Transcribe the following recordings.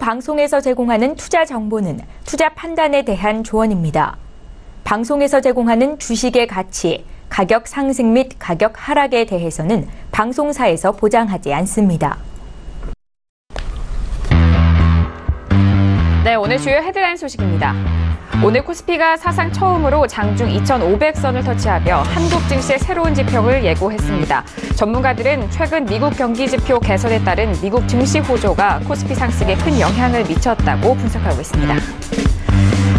방송에서 제공하는 투자 정보는 투자 판단에 대한 조언입니다. 방송에서 제공하는 주식의 가치, 가격 상승 및 가격 하락에 대해서는 방송사에서 보장하지 않습니다. 네, 오늘 주요 헤드라인 소식입니다. 오늘 코스피가 사상 처음으로 장중 2,500선을 터치하며 한국 증시의 새로운 지평을 예고했습니다. 전문가들은 최근 미국 경기 지표 개선에 따른 미국 증시 호조가 코스피 상승에 큰 영향을 미쳤다고 분석하고 있습니다.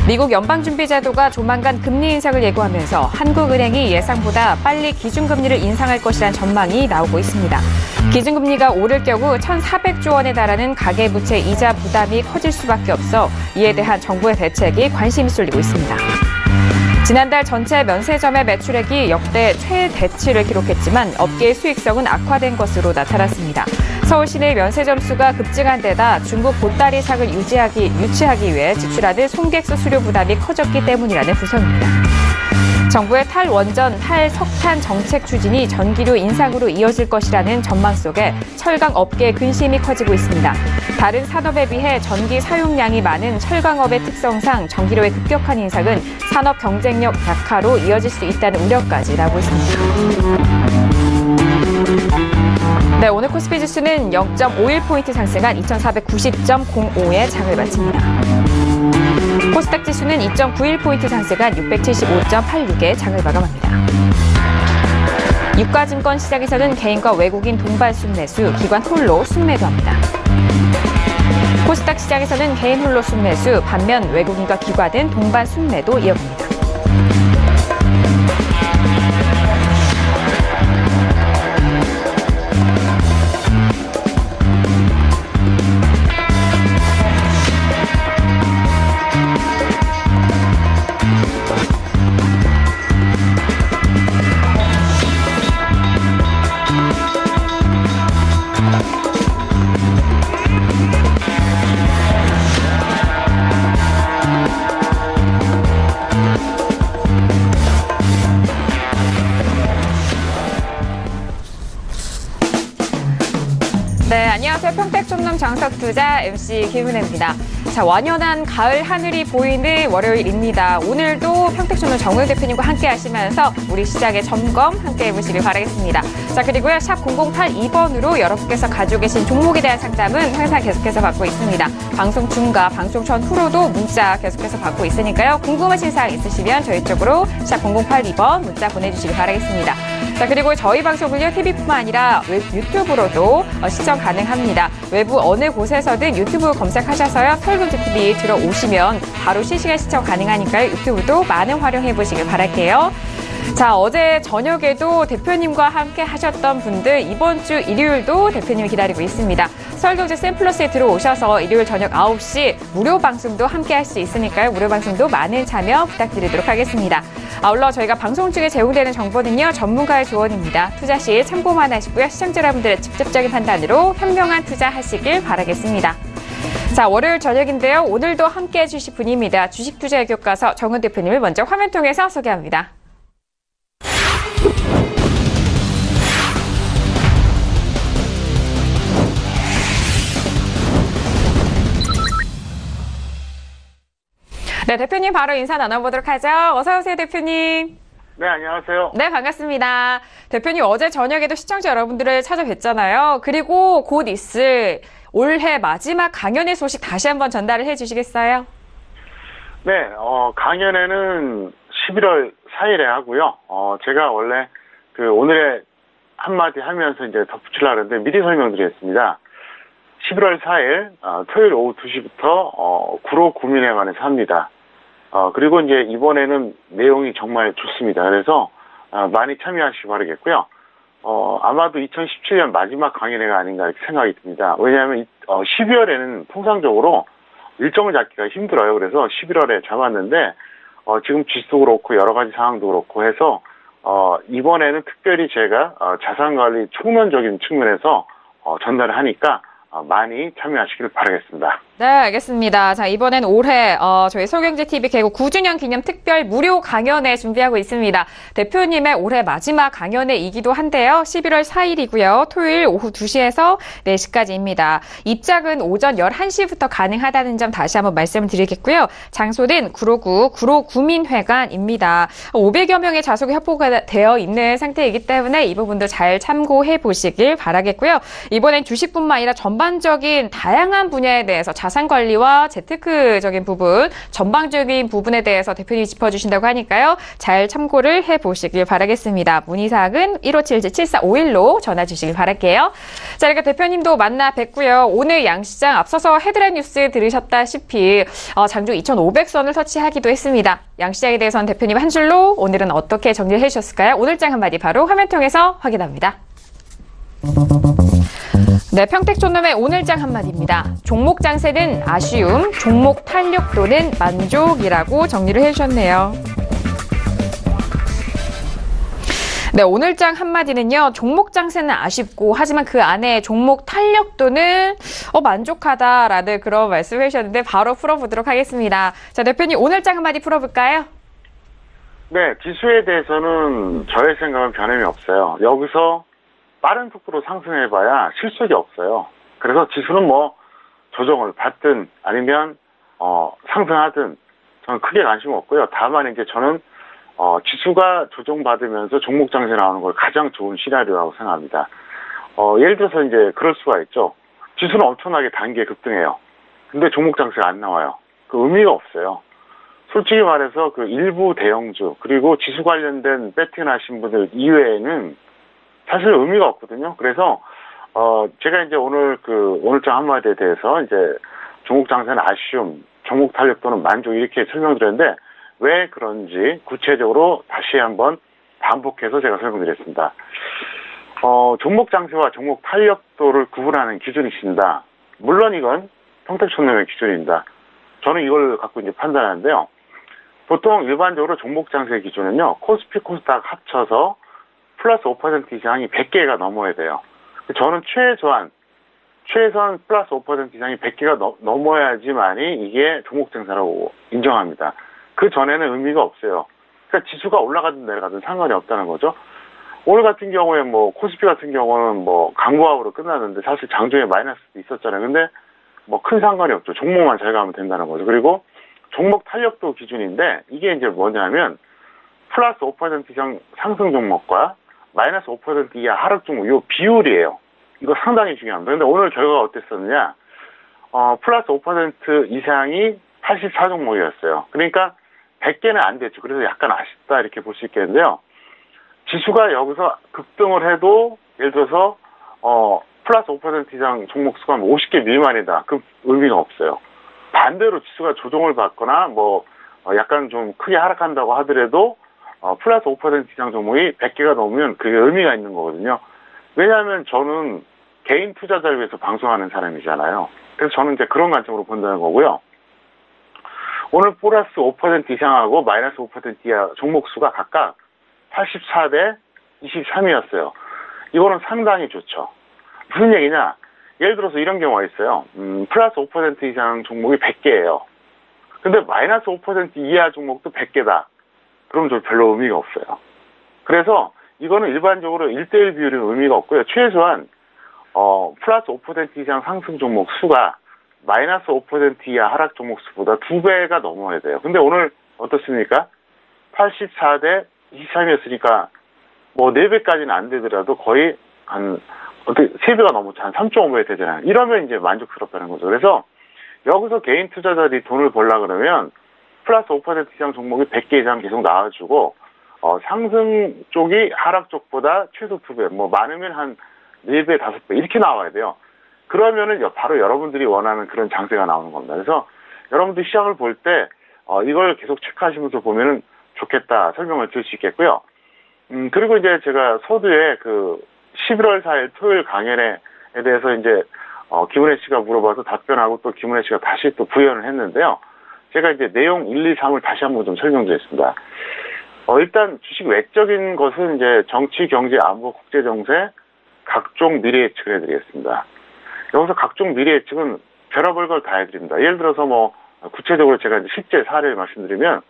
미국 연방준비제도가 조만간 금리 인상을 예고하면서 한국은행이 예상보다 빨리 기준금리를 인상할 것이란 전망이 나오고 있습니다. 기준금리가 오를 경우 1,400조 원에 달하는 가계부채 이자 부담이 커질 수밖에 없어 이에 대한 정부의 대책이 관심이 쏠리고 있습니다. 지난달 전체 면세점의 매출액이 역대 최대치를 기록했지만 업계의 수익성은 악화된 것으로 나타났습니다. 서울 시내 면세점 수가 급증한 데다 중국 보따리상을 유치하기 위해 지출하는 송객수 수료 부담이 커졌기 때문이라는 분석입니다. 정부의 탈원전, 탈석탄 정책 추진이 전기료 인상으로 이어질 것이라는 전망 속에 철강 업계의 근심이 커지고 있습니다. 다른 산업에 비해 전기 사용량이 많은 철강업의 특성상 전기료의 급격한 인상은 산업 경쟁력 약화로 이어질 수 있다는 우려까지 나오고 있습니다. 네, 오늘 코스피 지수는 0.51포인트 상승한 2,490.05에 장을 마칩니다. 코스닥 지수는 2.91포인트 상승한 675.86에 장을 마감합니다. 유가증권 시장에서는 개인과 외국인 동반 순매수, 기관 홀로 순매도합니다. 코스닥 시장에서는 개인 홀로 순매수, 반면 외국인과 기관은 동반 순매도 이어갑니다. 안녕하세요. 평택촌놈 정석투자 MC 김은혜입니다. 자, 완연한 가을 하늘이 보이는 월요일입니다. 오늘도 평택촌놈 정우영 대표님과 함께 하시면서 우리 시장의 점검 함께 해보시길 바라겠습니다. 자, 그리고요. 샵 0082번으로 여러분께서 가지고 계신 종목에 대한 상담은 항상 계속해서 받고 있습니다. 방송 중과 방송 전 후로도 문자 계속해서 받고 있으니까요. 궁금하신 사항 있으시면 저희 쪽으로 샵 0082번 문자 보내주시기 바라겠습니다. 자, 그리고 저희 방송을요, TV뿐만 아니라 유튜브로도 시청 가능합니다. 외부 어느 곳에서든 유튜브 검색하셔서요, 설금TV 들어오시면 바로 실시간 시청 가능하니까요, 유튜브도 많은 활용해보시길 바랄게요. 자, 어제 저녁에도 대표님과 함께 하셨던 분들 이번 주 일요일도 대표님이 기다리고 있습니다. 설경제 샘플러스에 들어오셔서 일요일 저녁 9시 무료 방송도 함께 할 수 있으니까요. 무료 방송도 많은 참여 부탁드리도록 하겠습니다. 아울러 저희가 방송 중에 제공되는 정보는요, 전문가의 조언입니다. 투자 시 참고만 하시고요. 시청자 여러분들의 직접적인 판단으로 현명한 투자하시길 바라겠습니다. 자, 월요일 저녁인데요. 오늘도 함께 해주실 분입니다. 주식투자의 교과서 정은 대표님을 먼저 화면 통해서 소개합니다. 네, 대표님 바로 인사 나눠보도록 하죠. 어서 오세요, 대표님. 네, 안녕하세요. 네, 반갑습니다. 대표님 어제 저녁에도 시청자 여러분들을 찾아뵀잖아요. 그리고 곧 있을 올해 마지막 강연의 소식 다시 한번 전달을 해주시겠어요? 네, 강연회는 11월 4일에 하고요. 제가 원래 오늘의 한마디 하면서 이제 덧붙이려고 했는데 미리 설명드리겠습니다. 11월 4일, 토요일 오후 2시부터, 구로 구민회관에서 합니다. 그리고 이제 이번에는 내용이 정말 좋습니다. 그래서, 많이 참여하시기 바라겠고요. 아마도 2017년 마지막 강연회가 아닌가 이렇게 생각이 듭니다. 왜냐하면 12월에는 통상적으로 일정을 잡기가 힘들어요. 그래서 11월에 잡았는데, 지금 지수도 그렇고 여러 가지 상황도 그렇고 해서, 이번에는 특별히 제가, 자산관리 총론적인 측면에서, 전달을 하니까, 많이 참여하시길 바라겠습니다. 네, 알겠습니다. 자, 이번엔 올해 저희 서경제TV 개국 9주년 기념 특별 무료 강연회 준비하고 있습니다. 대표님의 올해 마지막 강연회이기도 한데요. 11월 4일이고요. 토요일 오후 2시에서 4시까지입니다. 입장은 오전 11시부터 가능하다는 점 다시 한번 말씀을 드리겠고요. 장소는 구로구 구로구민회관입니다. 500여 명의 좌석이 확보가 되어 있는 상태이기 때문에 이 부분도 잘 참고해 보시길 바라겠고요. 이번엔 주식뿐만 아니라 전반적인 다양한 분야에 대해서 자산관리와 재테크적인 부분, 전방적인 부분에 대해서 대표님이 짚어주신다고 하니까요. 잘 참고를 해보시길 바라겠습니다. 문의사항은 1577-7451로 전화 주시길 바랄게요. 자, 그러니까 대표님도 만나 뵙고요. 오늘 양시장 앞서서 헤드라인 뉴스 들으셨다시피 장중 2,500선을 터치하기도 했습니다. 양시장에 대해서는 대표님 한 줄로 오늘은 어떻게 정리를 해주셨을까요? 오늘장 한마디 바로 화면 통해서 확인합니다. 네, 평택촌놈의 오늘장 한마디입니다. 종목 장세는 아쉬움, 종목 탄력도는 만족이라고 정리를 해주셨네요. 네, 오늘장 한마디는요. 종목 장세는 아쉽고 하지만 그 안에 종목 탄력도는 만족하다라는 그런 말씀을 해주셨는데 바로 풀어보도록 하겠습니다. 자, 대표님 오늘장 한마디 풀어볼까요? 네, 지수에 대해서는 저의 생각은 변함이 없어요. 여기서 빠른 속도로 상승해봐야 실속이 없어요. 그래서 지수는 뭐 조정을 받든 아니면 상승하든 저는 크게 관심 없고요. 다만 이제 저는 지수가 조정받으면서 종목 장세 나오는 걸 가장 좋은 시나리오라고 생각합니다. 예를 들어서 이제 그럴 수가 있죠. 지수는 엄청나게 단기에 급등해요. 근데 종목 장세가 안 나와요. 그 의미가 없어요. 솔직히 말해서 그 일부 대형주 그리고 지수 관련된 배팅 하신 분들 이외에는 사실 의미가 없거든요. 그래서 제가 이제 오늘장 한마디에 대해서 이제 종목 장세는 아쉬움, 종목 탄력도는 만족 이렇게 설명드렸는데 왜 그런지 구체적으로 다시 한번 반복해서 제가 설명드렸습니다. 종목 장세와 종목 탄력도를 구분하는 기준이 있습니다. 물론 이건 평택촌놈의 기준입니다. 저는 이걸 갖고 이제 판단하는데요. 보통 일반적으로 종목 장세 기준은요, 코스피 코스닥 합쳐서 플러스 5% 이상이 100개가 넘어야 돼요. 저는 최소한 플러스 5% 이상이 100개가 넘어야지만이 이게 종목 장세라고 인정합니다. 그 전에는 의미가 없어요. 그러니까 지수가 올라가든 내려가든 상관이 없다는 거죠. 오늘 같은 경우에 뭐 코스피 같은 경우는 뭐 강보합으로 끝났는데 사실 장중에 마이너스도 있었잖아요. 근데 뭐 큰 상관이 없죠. 종목만 잘 가면 된다는 거죠. 그리고 종목 탄력도 기준인데 이게 이제 뭐냐면 플러스 5% 이상 상승 종목과 마이너스 5% 이하 하락 종목, 이 비율이에요. 이거 상당히 중요합니다. 근데 오늘 결과가 어땠었느냐? 플러스 5% 이상이 84종목이었어요. 그러니까 100개는 안 됐죠. 그래서 약간 아쉽다 이렇게 볼 수 있겠는데요. 지수가 여기서 급등을 해도 예를 들어서 플러스 5% 이상 종목 수가 50개 미만이다. 그 의미가 없어요. 반대로 지수가 조정을 받거나 뭐 약간 좀 크게 하락한다고 하더라도 플러스 5% 이상 종목이 100개가 넘으면 그게 의미가 있는 거거든요. 왜냐하면 저는 개인 투자자를 위해서 방송하는 사람이잖아요. 그래서 저는 이제 그런 관점으로 본다는 거고요. 오늘 플러스 5% 이상하고 마이너스 5% 이하 종목 수가 각각 84대 23이었어요. 이거는 상당히 좋죠. 무슨 얘기냐? 예를 들어서 이런 경우가 있어요. 플러스 5% 이상 종목이 100개예요. 근데 마이너스 5% 이하 종목도 100개다. 그럼 저 별로 의미가 없어요. 그래서 이거는 일반적으로 1대1 비율은 의미가 없고요. 최소한 플러스 5% 이상 상승 종목 수가 마이너스 5% 이하 하락 종목 수보다 2배가 넘어야 돼요. 근데 오늘 어떻습니까? 84대 23이었으니까 뭐 4배까지는 안 되더라도 거의 한 3배가 넘었죠. 한 3.5배 되잖아요. 이러면 이제 만족스럽다는 거죠. 그래서 여기서 개인 투자자들이 돈을 벌라 그러면 플러스 5% 이상 종목이 100개 이상 계속 나와주고 상승 쪽이 하락 쪽보다 최소 2배, 뭐 많으면 한 4배, 5배 이렇게 나와야 돼요. 그러면은 바로 여러분들이 원하는 그런 장세가 나오는 겁니다. 그래서 여러분들 시장을 볼 때 이걸 계속 체크하시면서 보면은 좋겠다 설명을 드릴 수 있겠고요. 그리고 이제 제가 서두에 그 11월 4일 토요일 강연에 대해서 이제 김은혜 씨가 물어봐서 답변하고 또 김은혜 씨가 다시 또 부연을 했는데요. 제가 이제 내용 1, 2, 3을 다시 한번 좀 설명드렸습니다. 일단 주식 외적인 것은 이제 정치, 경제, 안보, 국제 정세, 각종 미래 예측을 해드리겠습니다. 여기서 각종 미래 예측은 별의별 걸 다 해드립니다. 예를 들어서 뭐 구체적으로 제가 이제 실제 사례를 말씀드리면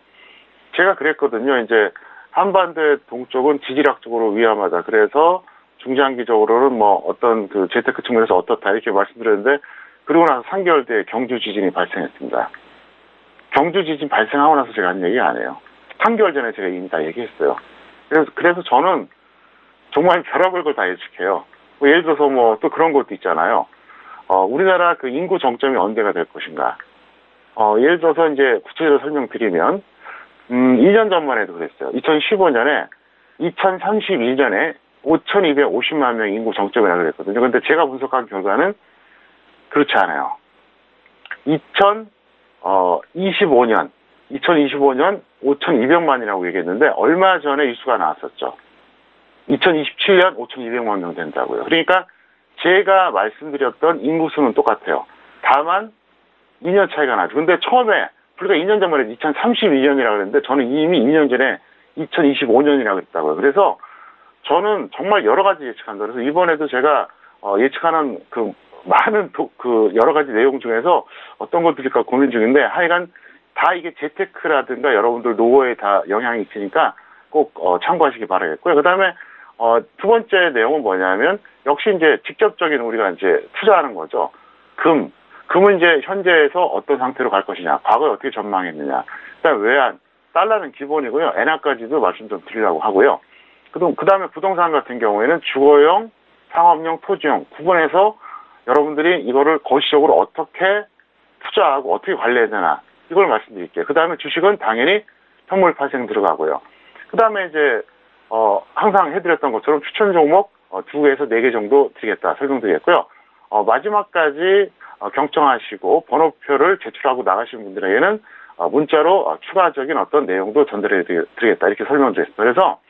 제가 그랬거든요. 이제 한반도의 동쪽은 지질학적으로 위험하다. 그래서 중장기적으로는 뭐 어떤 그 재테크 측면에서 어떻다 이렇게 말씀드렸는데 그러고 나서 3개월 뒤에 경주 지진이 발생했습니다. 경주 지진 발생하고 나서 제가 한 얘기 안 해요. 3개월 전에 제가 이미 다 얘기했어요. 그래서 저는 정말 별의별 걸 다 예측해요. 뭐 예를 들어서 뭐 또 그런 것도 있잖아요. 우리나라 그 인구 정점이 언제가 될 것인가. 예를 들어서 이제 구체적으로 설명드리면 2년 전만 해도 그랬어요. 2015년에 2032년에 5,250만 명 인구 정점이라 그랬거든요. 그런데 제가 분석한 결과는 그렇지 않아요. 2025년 5,200만이라고 얘기했는데 얼마 전에 이 수가 나왔었죠. 2027년 5,200만 명 된다고요. 그러니까 제가 말씀드렸던 인구수는 똑같아요. 다만 2년 차이가 나죠. 근데 처음에 불과 2년 전만 해도 2032년이라고 그랬는데 저는 이미 2년 전에 2025년이라고 했다고요. 그래서 저는 정말 여러 가지 예측한다. 그래서 이번에도 제가 예측하는 그 많은 그 여러 가지 내용 중에서 어떤 걸 드릴까 고민 중인데 하여간 다 이게 재테크라든가 여러분들 노후에 다 영향이 있으니까 꼭 참고하시기 바라겠고요. 그 다음에 두 번째 내용은 뭐냐면 역시 이제 직접적인 우리가 이제 투자하는 거죠. 금은 이제 현재에서 어떤 상태로 갈 것이냐, 과거에 어떻게 전망했느냐. 그다음 외환, 달러는 기본이고요. 엔화까지도 말씀 좀 드리려고 하고요. 그 다음에 부동산 같은 경우에는 주거용, 상업용, 토지용 구분해서 여러분들이 이거를 거시적으로 어떻게 투자하고 어떻게 관리해야 되나 이걸 말씀드릴게요. 그 다음에 주식은 당연히 현물 발생 들어가고요. 그 다음에 이제 항상 해드렸던 것처럼 추천 종목 2개에서 4개 정도 드리겠다 설명드리겠고요. 마지막까지 경청하시고 번호표를 제출하고 나가신 분들에게는 문자로 추가적인 어떤 내용도 전달해 드리겠다 이렇게 설명드렸습니다. 그래서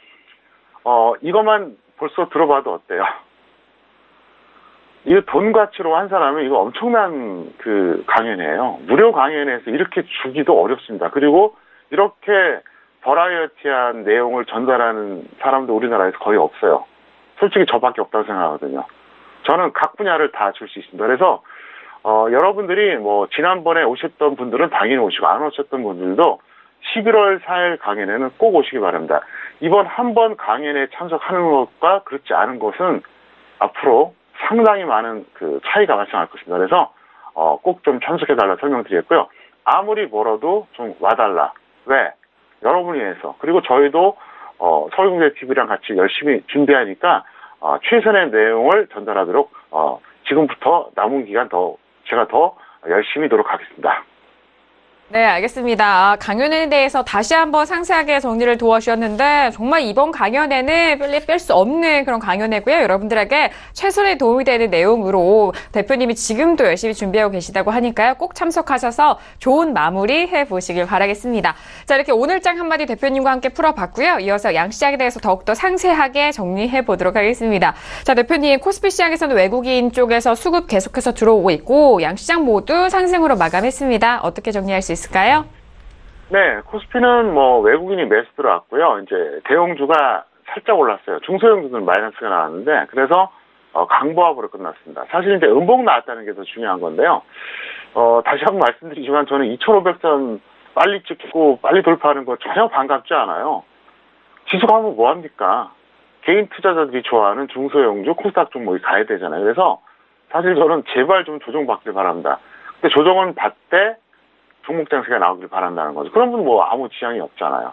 이것만 벌써 들어봐도 어때요? 이거 돈 가치로 한 사람은 이거 엄청난 그 강연이에요. 무료 강연에서 이렇게 주기도 어렵습니다. 그리고 이렇게 버라이어티한 내용을 전달하는 사람도 우리나라에서 거의 없어요. 솔직히 저밖에 없다고 생각하거든요. 저는 각 분야를 다 줄 수 있습니다. 그래서 여러분들이 뭐 지난번에 오셨던 분들은 당연히 오시고 안 오셨던 분들도 11월 4일 강연에는 꼭 오시기 바랍니다. 이번 한 번 강연에 참석하는 것과 그렇지 않은 것은 앞으로 상당히 많은 그 차이가 발생할 것입니다. 그래서 꼭 좀 참석해달라 설명드리겠고요. 아무리 멀어도 좀 와달라. 왜? 여러분을 위해서. 그리고 저희도 서울경제TV랑 같이 열심히 준비하니까 최선의 내용을 전달하도록 지금부터 남은 기간 제가 더 열심히 노력하겠습니다. 네, 알겠습니다. 강연에 대해서 다시 한번 상세하게 정리를 도와주셨는데 정말 이번 강연에는 뺄 수 없는 그런 강연이고요. 여러분들에게 최선의 도움이 되는 내용으로 대표님이 지금도 열심히 준비하고 계시다고 하니까요. 꼭 참석하셔서 좋은 마무리 해보시길 바라겠습니다. 자, 이렇게 오늘장 한마디 대표님과 함께 풀어봤고요. 이어서 양시장에 대해서 더욱더 상세하게 정리해보도록 하겠습니다. 자, 대표님, 코스피 시장에서는 외국인 쪽에서 수급 계속해서 들어오고 있고 양시장 모두 상승으로 마감했습니다. 어떻게 정리할 수 있을까요? 네, 코스피는 뭐 외국인이 매수 들어왔고요. 이제 대형주가 살짝 올랐어요. 중소형주는 마이너스가 나왔는데 그래서 강보합으로 끝났습니다. 사실 이제 음봉 나왔다는 게 더 중요한 건데요. 다시 한번 말씀드리지만 저는 2,500선 빨리 찍고 빨리 돌파하는 거 전혀 반갑지 않아요. 지수가면 뭐합니까? 개인 투자자들이 좋아하는 중소형주 코스닥 종목이 가야 되잖아요. 그래서 사실 저는 제발 좀 조정받길 바랍니다. 근데 조정은 받되 종목 장세가 나오길 바란다는 거죠. 그런 분 뭐 아무 지장이 없잖아요.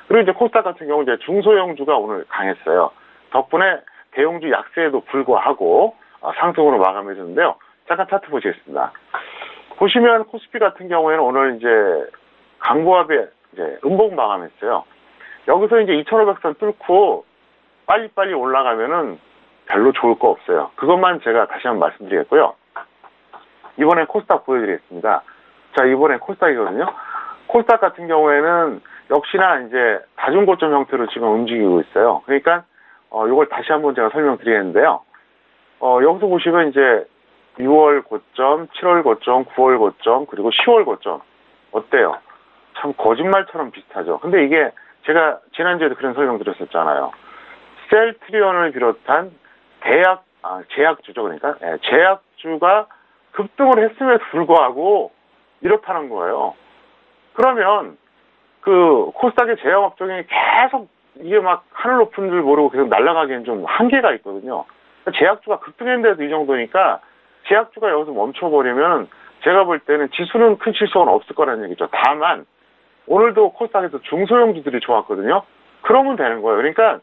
그리고 이제 코스닥 같은 경우 이제 중소형주가 오늘 강했어요. 덕분에 대형주 약세에도 불구하고 상승으로 마감해줬는데요. 잠깐 차트 보시겠습니다. 보시면 코스피 같은 경우에는 오늘 이제 강보합에 이제 음봉 마감했어요. 여기서 이제 2,500선 뚫고 빨리빨리 올라가면은 별로 좋을 거 없어요. 그것만 제가 다시 한번 말씀드리겠고요. 이번엔 코스닥 보여드리겠습니다. 자, 이번엔 코스닥이거든요. 코스닥 같은 경우에는 역시나 이제 다중고점 형태로 지금 움직이고 있어요. 그러니까 이걸 다시 한번 제가 설명드리겠는데요. 여기서 보시면 이제 6월 고점, 7월 고점, 9월 고점, 그리고 10월 고점 어때요? 참 거짓말처럼 비슷하죠. 근데 이게 제가 지난주에도 그런 설명 드렸었잖아요. 셀트리온을 비롯한 제약주죠. 그러니까 제약주가 급등을 했음에도 불구하고 이렇다는 거예요. 그러면 그 코스닥의 제약업종이 계속 이게 막 하늘 높은 줄 모르고 계속 날아가기엔 좀 한계가 있거든요. 제약주가 급등했는데도 이 정도니까 제약주가 여기서 멈춰버리면 제가 볼 때는 지수는 큰 실속은 없을 거라는 얘기죠. 다만 오늘도 코스닥에서 중소형주들이 좋았거든요. 그러면 되는 거예요. 그러니까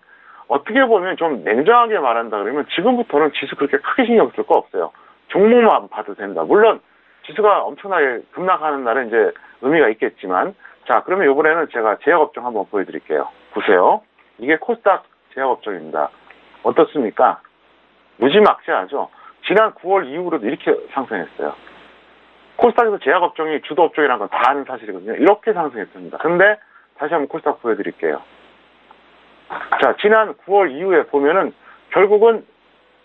어떻게 보면 좀 냉정하게 말한다 그러면 지금부터는 지수 그렇게 크게 신경 쓸 거 없어요. 종목만 봐도 된다. 물론 지수가 엄청나게 급락하는 날은 이제 의미가 있겠지만, 자, 그러면 이번에는 제가 제약업종 한번 보여드릴게요. 보세요. 이게 코스닥 제약업종입니다. 어떻습니까? 무지막지하죠. 지난 9월 이후로도 이렇게 상승했어요. 코스닥에서 제약업종이 주도업종이라는 건 다 아는 사실이거든요. 이렇게 상승했습니다. 근데 다시 한번 코스닥 보여드릴게요. 자, 지난 9월 이후에 보면은 결국은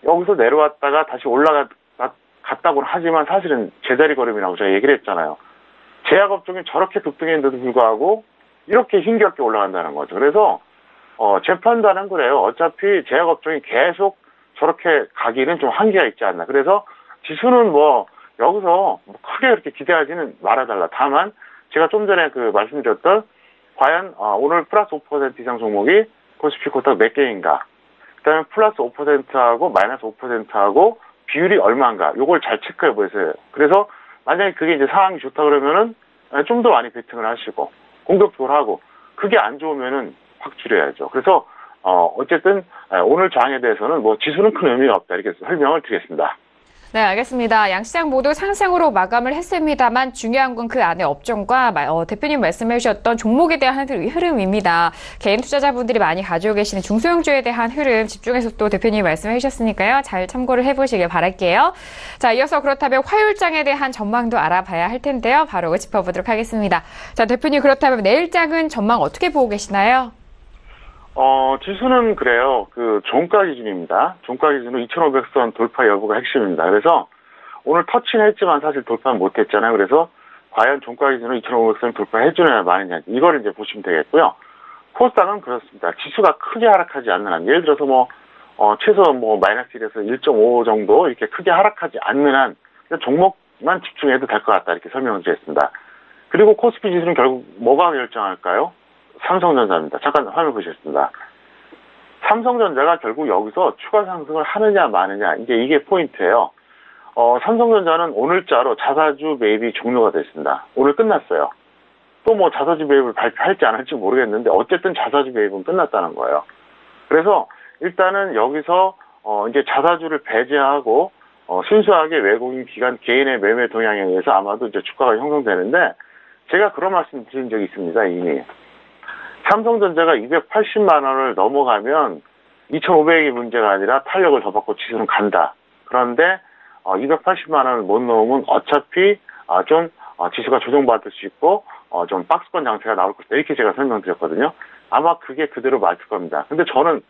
여기서 내려왔다가 다시 올라갔다고는 하지만 사실은 제자리 걸음이라고 제가 얘기를 했잖아요. 제약업종이 저렇게 급등했는데도 불구하고 이렇게 힘겹게 올라간다는 거죠. 그래서 제 판단은 그래요. 어차피 제약업종이 계속 저렇게 가기는 좀 한계가 있지 않나. 그래서 지수는 뭐 여기서 크게 그렇게 기대하지는 말아달라. 다만 제가 좀 전에 그 말씀드렸던 과연 오늘 플러스 5% 이상 종목이 코스피 코스닥 몇 개인가, 그다음에 플러스 5%하고 마이너스 5%하고 비율이 얼마인가, 요걸 잘 체크해 보세요. 그래서 만약에 그게 이제 상황이 좋다 그러면은 좀 더 많이 베팅을 하시고 공격적으로 하고, 그게 안 좋으면은 확 줄여야죠. 그래서 어쨌든 오늘 장에 대해서는 뭐 지수는 큰 의미가 없다, 이렇게 설명을 드리겠습니다. 네, 알겠습니다. 양시장 모두 상승으로 마감을 했습니다만 중요한 건 그 안에 업종과 대표님 말씀해 주셨던 종목에 대한 흐름입니다. 개인 투자자분들이 많이 가지고 계시는 중소형주에 대한 흐름 집중해서 또 대표님이 말씀해 주셨으니까요. 잘 참고를 해보시길 바랄게요. 자, 이어서 그렇다면 화요일장에 대한 전망도 알아봐야 할 텐데요. 바로 짚어보도록 하겠습니다. 자, 대표님, 그렇다면 내일장은 전망 어떻게 보고 계시나요? 지수는 그래요. 그 종가 기준입니다. 종가 기준은 2,500선 돌파 여부가 핵심입니다. 그래서 오늘 터치는 했지만 사실 돌파는 못했잖아요. 그래서 과연 종가 기준은 2,500선 돌파해주느냐 마느냐, 이걸 이제 보시면 되겠고요. 코스닥은 그렇습니다. 지수가 크게 하락하지 않는 한, 예를 들어서 최소 마이너스 1에서 1.5 정도 이렇게 크게 하락하지 않는 한 종목만 집중해도 될 것 같다, 이렇게 설명을 드렸습니다. 그리고 코스피 지수는 결국 뭐가 결정할까요? 삼성전자입니다. 잠깐 화면 보시겠습니다. 삼성전자가 결국 여기서 추가 상승을 하느냐 마느냐, 이게 포인트예요. 삼성전자는 오늘자로 자사주 매입이 종료가 됐습니다. 오늘 끝났어요. 또 자사주 매입을 발표할지 안 할지 모르겠는데 어쨌든 자사주 매입은 끝났다는 거예요. 그래서 일단은 여기서 이제 자사주를 배제하고 순수하게 외국인 기관 개인의 매매 동향에 의해서 아마도 이제 주가가 형성되는데, 제가 그런 말씀 드린 적이 있습니다. 이미 삼성전자가 280만 원을 넘어가면 2,500이 문제가 아니라 탄력을 더 받고 지수는 간다. 그런데 280만 원을 못 넘으면 어차피 좀 지수가 조정받을 수 있고 좀 박스권 장세가 나올 것이다, 이렇게 제가 설명드렸거든요. 아마 그게 그대로 맞을 겁니다. 근데 저는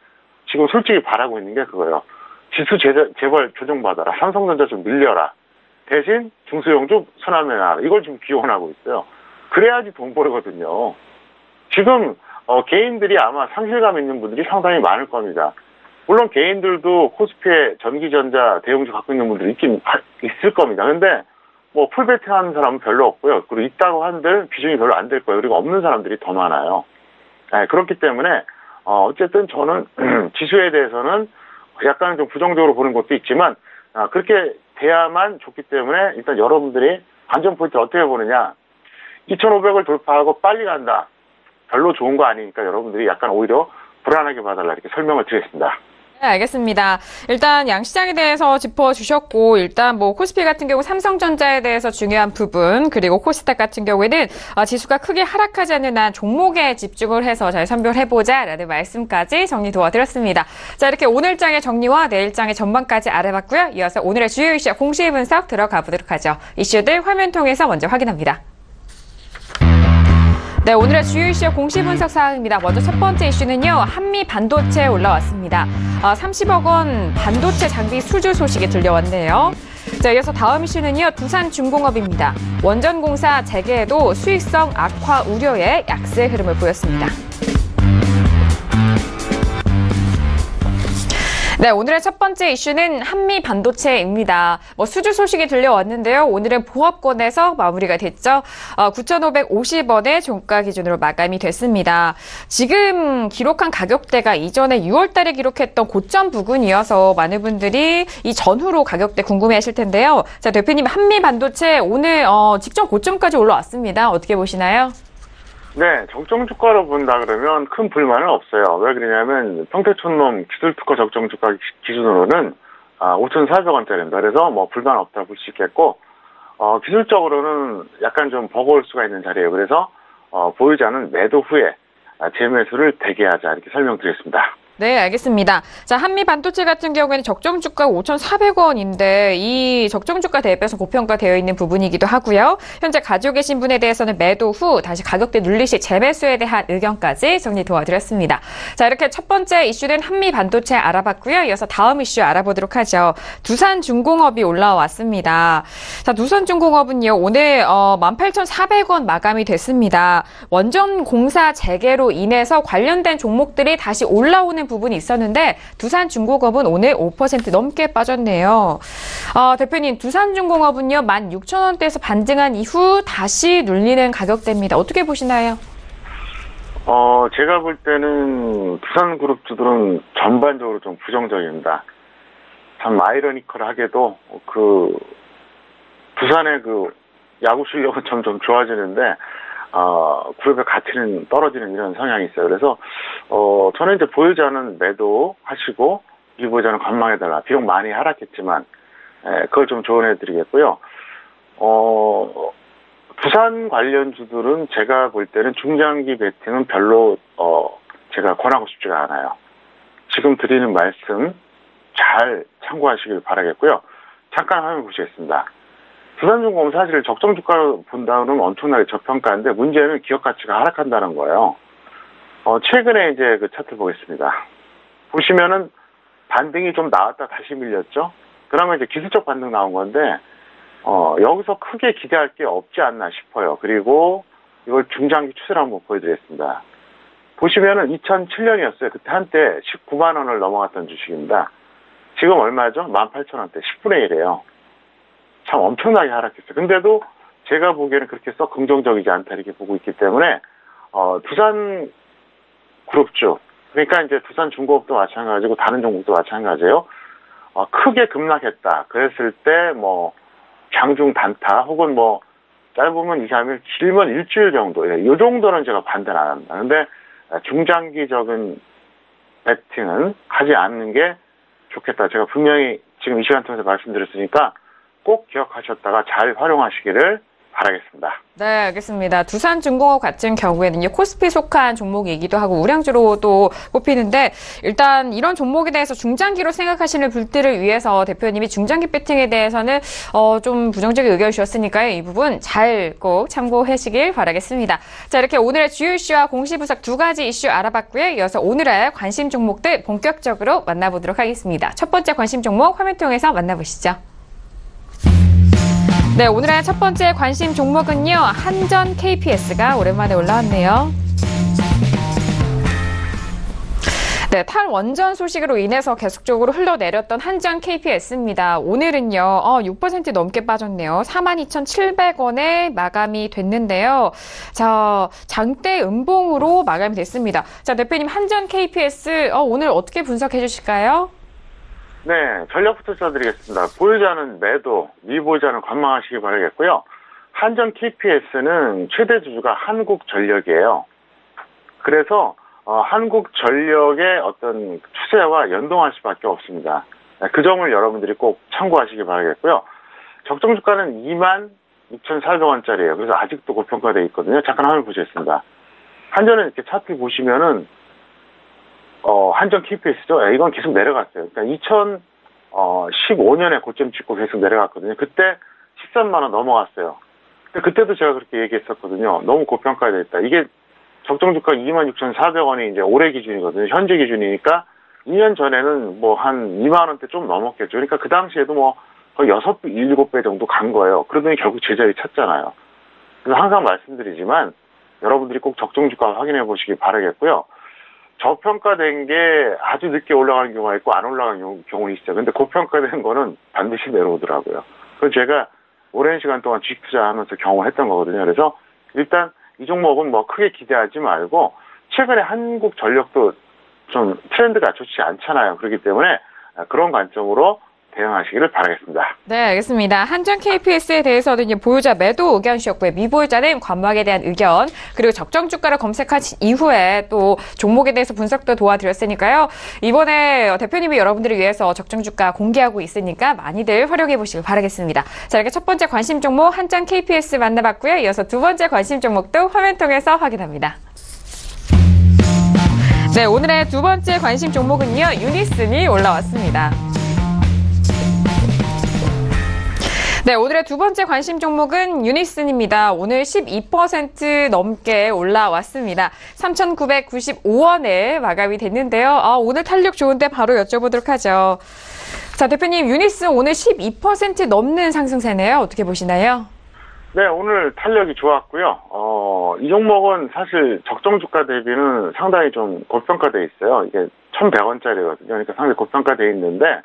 지금 솔직히 바라고 있는 게 그거예요. 지수 제발 조정받아라. 삼성전자 좀 밀려라. 대신 중소형주 순환매나 이걸 좀 기원하고 있어요. 그래야지 돈 벌거든요. 지금 개인들이 아마 상실감 있는 분들이 상당히 많을 겁니다. 물론 개인들도 코스피에 전기전자 대형주 갖고 있는 분들이 있을 겁니다. 근데 풀베팅 하는 사람은 별로 없고요. 그리고 있다고 한들 비중이 별로 안 될 거예요. 그리고 없는 사람들이 더 많아요. 네, 그렇기 때문에 어쨌든 저는 지수에 대해서는 약간 좀 부정적으로 보는 것도 있지만 그렇게 돼야만 좋기 때문에 일단 여러분들이 관전 포인트를 어떻게 보느냐, 2,500을 돌파하고 빨리 간다, 별로 좋은 거 아니니까 여러분들이 약간 오히려 불안하게 봐달라, 이렇게 설명을 드리겠습니다. 네, 알겠습니다. 일단 양시장에 대해서 짚어주셨고, 일단 코스피 같은 경우 삼성전자에 대해서 중요한 부분, 그리고 코스닥 같은 경우에는 지수가 크게 하락하지 않는 한 종목에 집중을 해서 잘 선별해보자라는 말씀까지 정리 도와드렸습니다. 자, 이렇게 오늘장의 정리와 내일장의 전망까지 알아봤고요. 이어서 오늘의 주요 이슈 공시 분석 들어가 보도록 하죠. 이슈들 화면 통해서 먼저 확인합니다. 네, 오늘의 주요 이슈 공시 분석 사항입니다. 먼저 첫 번째 이슈는요, 한미 반도체 올라왔습니다. 30억 원 반도체 장비 수주 소식이 들려왔네요. 자, 이어서 다음 이슈는요, 두산중공업입니다. 원전공사 재개에도 수익성 악화 우려에 약세 흐름을 보였습니다. 네, 오늘의 첫 번째 이슈는 한미 반도체입니다. 수주 소식이 들려왔는데요. 오늘은 보합권에서 마무리가 됐죠. 9,550원의 종가 기준으로 마감이 됐습니다. 지금 기록한 가격대가 이전에 6월 달에 기록했던 고점 부근이어서 많은 분들이 이 전후로 가격대 궁금해하실 텐데요. 자, 대표님, 한미 반도체 오늘 직전 고점까지 올라왔습니다. 어떻게 보시나요? 네, 적정 주가로 본다 그러면 큰 불만은 없어요. 왜 그러냐면 평택촌놈 기술특허 적정 주가 기준으로는 5,400원짜리입니다. 그래서 불만 없다 볼 수 있겠고, 기술적으로는 약간 좀 버거울 수가 있는 자리예요. 그래서 보유지 않은 매도 후에 재매수를 대기하자 이렇게 설명드리겠습니다. 네, 알겠습니다. 자, 한미 반도체 같은 경우에는 적정 주가가 5,400원인데 이 적정 주가 대비해서 고평가되어 있는 부분이기도 하고요. 현재 가지고 계신 분에 대해서는 매도 후 다시 가격대 눌릴 시 재매수에 대한 의견까지 정리 도와드렸습니다. 자, 이렇게 첫 번째 이슈는 한미 반도체 알아봤고요. 이어서 다음 이슈 알아보도록 하죠. 두산중공업이 올라왔습니다. 자, 두산중공업은요, 오늘 18,400원 마감이 됐습니다. 원전 공사 재개로 인해서 관련된 종목들이 다시 올라오는 부분이 있었는데 두산중공업은 오늘 5% 넘게 빠졌네요. 대표님, 두산중공업은요 16,000원대에서 반등한 이후 다시 눌리는 가격대입니다. 어떻게 보시나요? 제가 볼 때는 두산그룹주들은 전반적으로 좀 부정적입니다. 참 아이러니컬하게도 두산의 야구 실력은 점점 좋아지는데 그룹의 가치는 떨어지는 이런 성향이 있어요. 그래서 저는 이제 보유지 않은 매도 하시고 보유지 않은 관망해달라. 비록 많이 하락했지만 그걸 좀 조언해드리겠고요. 두산 관련주들은 제가 볼 때는 중장기 베팅은 별로 제가 권하고 싶지가 않아요. 지금 드리는 말씀 잘 참고하시길 바라겠고요. 잠깐 화면 보시겠습니다. 두산중공업 사실 적정 주가로 본다 그러면 엄청나게 저평가인데 문제는 기업 가치가 하락한다는 거예요. 최근에 이제 그 차트 보겠습니다. 보시면은 반등이 좀 나왔다 다시 밀렸죠. 그러면 이제 기술적 반등 나온 건데 여기서 크게 기대할 게 없지 않나 싶어요. 그리고 이걸 중장기 추세를 한번 보여드리겠습니다. 보시면은 2007년이었어요. 그때 한때 19만 원을 넘어갔던 주식입니다. 지금 얼마죠? 18,000원대 10분의 1이에요. 참 엄청나게 하락했어요. 근데도 제가 보기에는 그렇게 썩 긍정적이지 않다 이렇게 보고 있기 때문에 두산 그룹주, 그러니까 이제 두산중공업도 마찬가지고 다른 종목도 마찬가지예요. 크게 급락했다. 그랬을 때 장중 단타 혹은 짧으면 2, 3일, 길면 일주일 정도, 이 정도는 제가 반대는 안 합니다. 근데 중장기적인 베팅은 하지 않는 게 좋겠다. 제가 분명히 지금 이 시간 통해서 말씀드렸으니까 꼭 기억하셨다가 잘 활용하시기를 바라겠습니다. 네, 알겠습니다. 두산중공업 같은 경우에는요, 코스피 속한 종목이기도 하고 우량주로도 꼽히는데 일단 이런 종목에 대해서 중장기로 생각하시는 분들을 위해서 대표님이 중장기 배팅에 대해서는 좀 부정적인 의견을 주셨으니까요. 이 부분 잘 꼭 참고하시길 바라겠습니다. 자, 이렇게 오늘의 주요 이슈와 공시분석 두 가지 이슈 알아봤고요. 이어서 오늘의 관심 종목들 본격적으로 만나보도록 하겠습니다. 첫 번째 관심 종목 화면 통해서 만나보시죠. 네, 오늘의 첫 번째 관심 종목은요, 한전 KPS가 오랜만에 올라왔네요. 네, 탈원전 소식으로 인해서 계속적으로 흘러내렸던 한전 KPS입니다. 오늘은요, 6% 넘게 빠졌네요. 42,700원에 마감이 됐는데요. 자, 장대 음봉으로 마감이 됐습니다. 자, 대표님, 한전 KPS 오늘 어떻게 분석해 주실까요? 네, 전략부터 써드리겠습니다. 보유지 않은 매도, 미보유지 않은 관망하시기 바라겠고요. 한전 KPS는 최대 주주가 한국전력이에요. 그래서 한국전력의 어떤 추세와 연동할 수밖에 없습니다. 그 점을 여러분들이 꼭 참고하시기 바라겠고요. 적정 주가는 26,400원짜리예요. 그래서 아직도 고평가되어 있거든요. 잠깐 화면 보시겠습니다. 한전은 이렇게 차트 보시면은 한전 KPS죠. 이건 계속 내려갔어요. 그러니까 2015년에 고점 찍고 계속 내려갔거든요. 그때 13만 원 넘어갔어요. 근데 그때도 제가 그렇게 얘기했었거든요. 너무 고평가되어 있다. 이게 적정 주가 26,400원이 이제 올해 기준이거든요. 현재 기준이니까 2년 전에는 한 2만 원대 좀 넘었겠죠. 그러니까 그 당시에도 거의 6배, 7배 정도 간 거예요. 그러더니 결국 제자리 찾잖아요. 그래서 항상 말씀드리지만 여러분들이 꼭 적정 주가 확인해 보시기 바라겠고요. 저평가된 게 아주 늦게 올라가는 경우가 있고 안 올라가는 경우는 있어요. 근데 고평가된 거는 반드시 내려오더라고요. 그건 제가 오랜 시간 동안 주식 투자하면서 경험했던 거거든요. 그래서 일단 이 종목은 뭐 크게 기대하지 말고 최근에 한국전력도 좀 트렌드가 좋지 않잖아요. 그렇기 때문에 그런 관점으로 대응하시기를 바라겠습니다. 네, 알겠습니다. 한전 KPS에 대해서는 이제 보유자 매도 의견 주셨고요. 미보유자는 관망에 대한 의견, 그리고 적정 주가를 검색하신 이후에 또 종목에 대해서 분석도 도와드렸으니까요. 이번에 대표님이 여러분들을 위해서 적정 주가 공개하고 있으니까 많이들 활용해 보시길 바라겠습니다. 자, 이렇게 첫 번째 관심 종목 한전 KPS 만나봤고요. 이어서 두 번째 관심 종목도 화면 통해서 확인합니다. 네, 오늘의 두 번째 관심 종목은요, 유니슨이 올라왔습니다. 네, 오늘의 두 번째 관심 종목은 유니슨입니다. 오늘 12% 넘게 올라왔습니다. 3,995원에 마감이 됐는데요. 오늘 탄력 좋은데 바로 여쭤보도록 하죠. 자, 대표님, 유니슨 오늘 12% 넘는 상승세네요. 어떻게 보시나요? 네, 오늘 탄력이 좋았고요. 이 종목은 사실 적정 주가 대비는 상당히 좀 고평가되어 있어요. 이게 1,100원짜리거든요. 그러니까 상당히 고평가되어 있는데,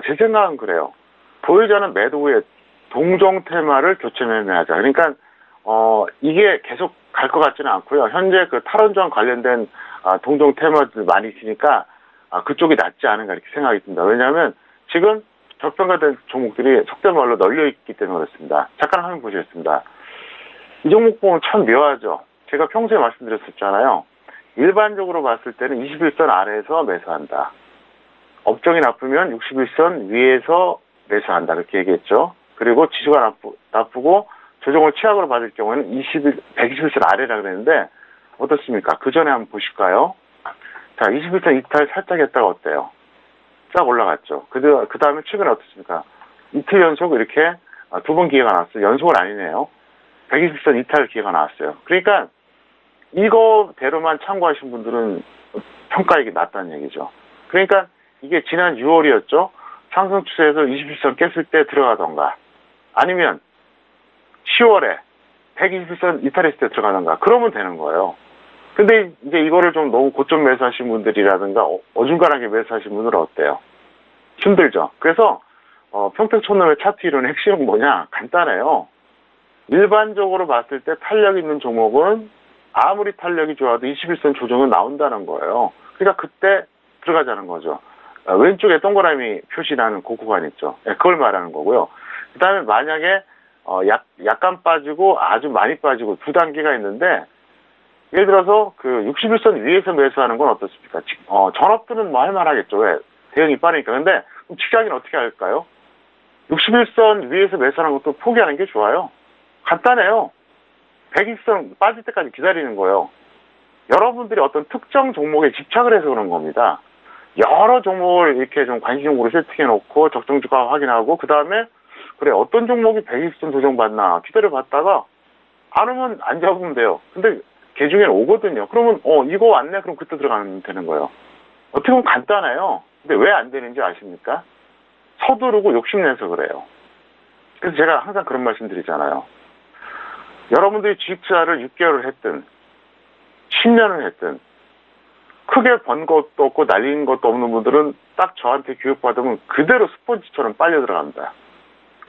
제 생각은 그래요. 보유자는 매도 후에 동종 테마를 교체 매매하자. 그러니까 이게 계속 갈 것 같지는 않고요. 현재 그 탈원전 관련된 동종 테마들 많이 있으니까 그쪽이 낫지 않은가 이렇게 생각이 듭니다. 왜냐하면 지금 저평가된 종목들이 속된 말로 널려 있기 때문에 그렇습니다. 잠깐 화면 보시겠습니다. 이 종목 보면 참 묘하죠. 제가 평소에 말씀드렸었잖아요. 일반적으로 봤을 때는 21선 아래에서 매수한다. 업종이 나쁘면 61선 위에서 매수한다. 그렇게 얘기했죠. 그리고 지수가 나쁘고 조정을 취약으로 받을 경우에는 121선 아래라 그랬는데 어떻습니까? 그 전에 한번 보실까요? 자, 21선 이탈 살짝 했다가 어때요? 싹 올라갔죠. 그 다음에 최근에 어떻습니까? 이틀 연속 이렇게 두 번 기회가 나왔어요. 연속은 아니네요. 120선 이탈 기회가 나왔어요. 그러니까 이거대로만 참고하신 분들은 평가액이 낮다는 얘기죠. 그러니까 이게 지난 6월이었죠. 상승 추세에서 21선 깼을 때 들어가던가 아니면 10월에 120선 이탈했을 때 들어가던가 그러면 되는 거예요. 근데 이제 이거를 좀 너무 고점 매수하신 분들이라든가 어중간하게 매수하신 분들은 어때요? 힘들죠. 그래서 평택촌놈의 차트 이론 핵심은 뭐냐? 간단해요. 일반적으로 봤을 때 탄력 있는 종목은 아무리 탄력이 좋아도 21선 조정은 나온다는 거예요. 그러니까 그때 들어가자는 거죠. 왼쪽에 동그라미 표시라는 그 구간 있죠. 그걸 말하는 거고요. 그 다음에 만약에 약간 빠지고 아주 많이 빠지고 두 단계가 있는데 예를 들어서 그 61선 위에서 매수하는 건 어떻습니까? 전업들은 뭐 할만하겠죠. 왜? 대응이 빠르니까. 근데 직장인은 어떻게 할까요? 61선 위에서 매수하는 것도 포기하는 게 좋아요. 간단해요. 120선 빠질 때까지 기다리는 거예요. 여러분들이 어떤 특정 종목에 집착을 해서 그런 겁니다. 여러 종목을 이렇게 좀 관심 종목으로 세팅해 놓고 적정 주가 확인하고 그 다음에 그래 어떤 종목이 120선 조정받나 기다려봤다가 안 오면 안 잡으면 돼요. 근데 개중에는 오거든요. 그러면 이거 왔네? 그럼 그때 들어가면 되는 거예요. 어떻게 보면 간단해요. 근데 왜 안 되는지 아십니까? 서두르고 욕심내서 그래요. 그래서 제가 항상 그런 말씀 드리잖아요. 여러분들이 주식 투자를 6개월을 했든 10년을 했든 크게 번 것도 없고 날린 것도 없는 분들은 딱 저한테 교육받으면 그대로 스펀지처럼 빨려 들어갑니다.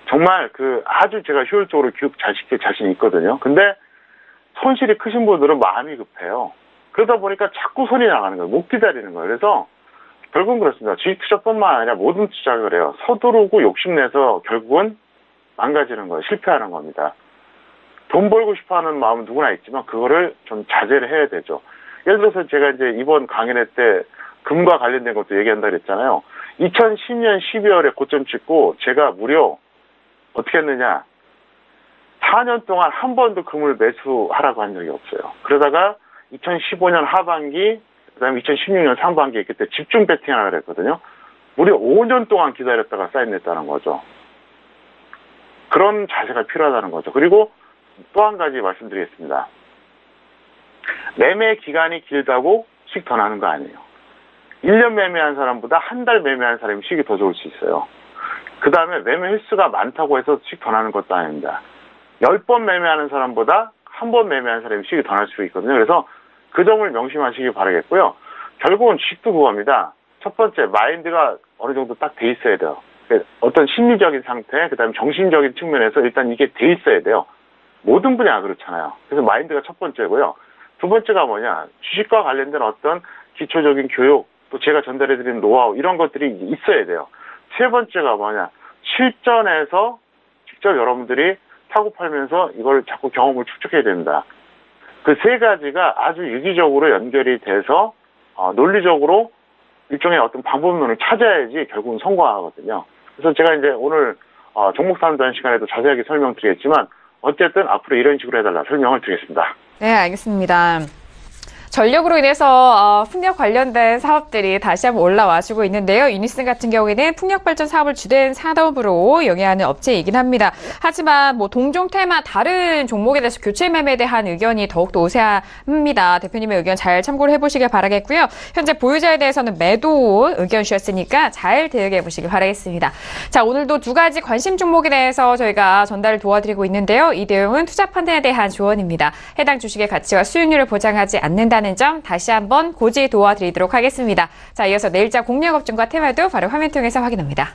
정말 아주 제가 효율적으로 교육 잘 시킬 자신이 있거든요. 근데 손실이 크신 분들은 마음이 급해요. 그러다 보니까 자꾸 손이 나가는 거예요. 못 기다리는 거예요. 그래서 결국은 그렇습니다. 주식 투자뿐만 아니라 모든 투자가 그래요. 서두르고 욕심내서 결국은 망가지는 거예요. 실패하는 겁니다. 돈 벌고 싶어하는 마음은 누구나 있지만 그거를 좀 자제를 해야 되죠. 예를 들어서 제가 이제 이번 강연회 때 금과 관련된 것도 얘기한다 그랬잖아요. 2010년 12월에 고점 찍고 제가 무려 어떻게 했느냐. 4년 동안 한 번도 금을 매수하라고 한 적이 없어요. 그러다가 2015년 하반기, 그 다음에 2016년 상반기에 그때 집중 배팅하라 그랬거든요. 무려 5년 동안 기다렸다가 사인했다는 거죠. 그런 자세가 필요하다는 거죠. 그리고 또 한 가지 말씀드리겠습니다. 매매 기간이 길다고 수익 더 나는 거 아니에요. 1년 매매한 사람보다 한 달 매매한 사람이 수익이 더 좋을 수 있어요. 그 다음에 매매 횟수가 많다고 해서 수익 더 나는 것도 아닙니다. 10번 매매하는 사람보다 한 번 매매하는 사람이 수익이 더 날 수 있거든요. 그래서 그 점을 명심하시기 바라겠고요. 결국은 주식도 그겁니다. 첫 번째, 마인드가 어느 정도 딱 돼 있어야 돼요. 어떤 심리적인 상태, 그 다음에 정신적인 측면에서 일단 이게 돼 있어야 돼요. 모든 분야가 그렇잖아요. 그래서 마인드가 첫 번째고요. 두 번째가 뭐냐, 주식과 관련된 어떤 기초적인 교육, 또 제가 전달해드린 노하우, 이런 것들이 있어야 돼요. 세 번째가 뭐냐, 실전에서 직접 여러분들이 사고 팔면서 이걸 자꾸 경험을 축적해야 된다. 그 세 가지가 아주 유기적으로 연결이 돼서 논리적으로 일종의 어떤 방법론을 찾아야지 결국은 성공하거든요. 그래서 제가 이제 오늘 종목 상담 시간에도 자세하게 설명드리겠지만 어쨌든 앞으로 이런 식으로 해달라 설명을 드리겠습니다. 네, 알겠습니다. 전력으로 인해서 풍력 관련된 사업들이 다시 한번 올라와주고 있는데요. 유니슨 같은 경우에는 풍력 발전 사업을 주된 산업으로 영위하는 업체이긴 합니다. 하지만 뭐 동종 테마 다른 종목에 대해서 교체 매매에 대한 의견이 더욱더 우세합니다. 대표님의 의견 잘 참고를 해보시길 바라겠고요. 현재 보유자에 대해서는 매도 의견 주셨으니까 잘 대응해 보시길 바라겠습니다. 자, 오늘도 두 가지 관심 종목에 대해서 저희가 전달을 도와드리고 있는데요. 이 내용은 투자 판단에 대한 조언입니다. 해당 주식의 가치와 수익률을 보장하지 않는다는 점 다시 한번 고지 도와드리도록 하겠습니다. 자, 이어서 내일장 공략 업종과 테마도 바로 화면 통해서 확인합니다.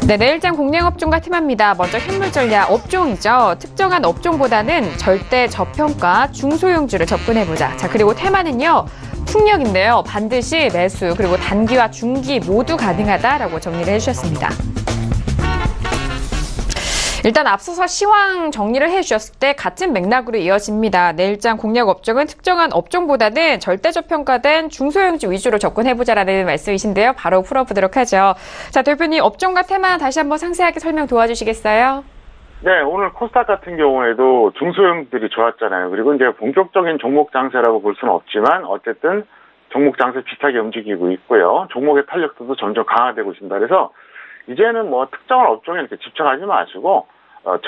네, 내일장 공략 업종과 테마입니다. 먼저 현물 전략 업종이죠. 특정한 업종보다는 절대 저평가 중소형주를 접근해보자. 자, 그리고 테마는요. 풍력인데요. 반드시 매수, 그리고 단기와 중기 모두 가능하다라고 정리를 해주셨습니다. 일단 앞서서 시황 정리를 해주셨을 때 같은 맥락으로 이어집니다. 내일장 공략 업종은 특정한 업종보다는 절대 저평가된 중소형주 위주로 접근해보자라는 말씀이신데요. 바로 풀어보도록 하죠. 자, 대표님 업종과 테마 다시 한번 상세하게 설명 도와주시겠어요? 네, 오늘 코스닥 같은 경우에도 중소형들이 좋았잖아요. 그리고 이제 본격적인 종목 장세라고 볼 수는 없지만 어쨌든 종목 장세 비슷하게 움직이고 있고요. 종목의 탄력도도 점점 강화되고 있습니다. 그래서 이제는 뭐 특정한 업종에 이렇게 집착하지 마시고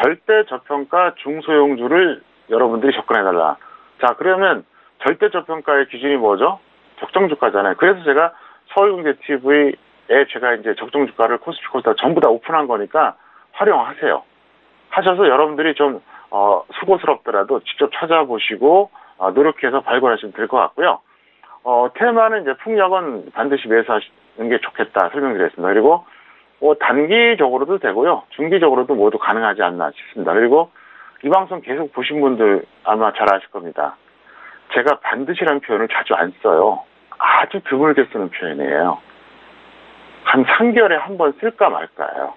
절대 저평가 중소형주를 여러분들이 접근해달라. 자, 그러면 절대 저평가의 기준이 뭐죠? 적정주가잖아요. 그래서 제가 서울경제TV에 제가 이제 적정주가를 코스피 코스닥 전부 다 오픈한 거니까 활용하세요. 하셔서 여러분들이 좀 수고스럽더라도 직접 찾아보시고 노력해서 발굴하시면 될 것 같고요. 테마는 이제 풍력은 반드시 매수하시는 게 좋겠다 설명드렸습니다. 그리고 단기적으로도 되고요. 중기적으로도 모두 가능하지 않나 싶습니다. 그리고 이 방송 계속 보신 분들 아마 잘 아실 겁니다. 제가 반드시라는 표현을 자주 안 써요. 아주 드물게 쓰는 표현이에요. 한 3개월에 한 번 쓸까 말까요.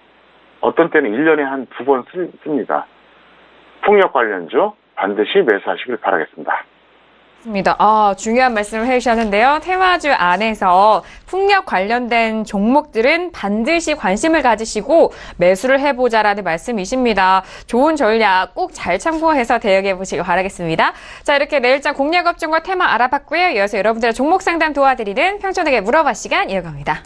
어떤 때는 1년에 한 2번 씁니다. 풍력 관련주 반드시 매수하시길 바라겠습니다. 맞습니다. 중요한 말씀을 해주셨는데요. 테마주 안에서 풍력 관련된 종목들은 반드시 관심을 가지시고 매수를 해보자라는 말씀이십니다. 좋은 전략 꼭 잘 참고해서 대응해 보시길 바라겠습니다. 자, 이렇게 내일장 공략 업종과 테마 알아봤고요. 이어서 여러분들의 종목 상담 도와드리는 평촌에게 물어봐 시간 이어갑니다.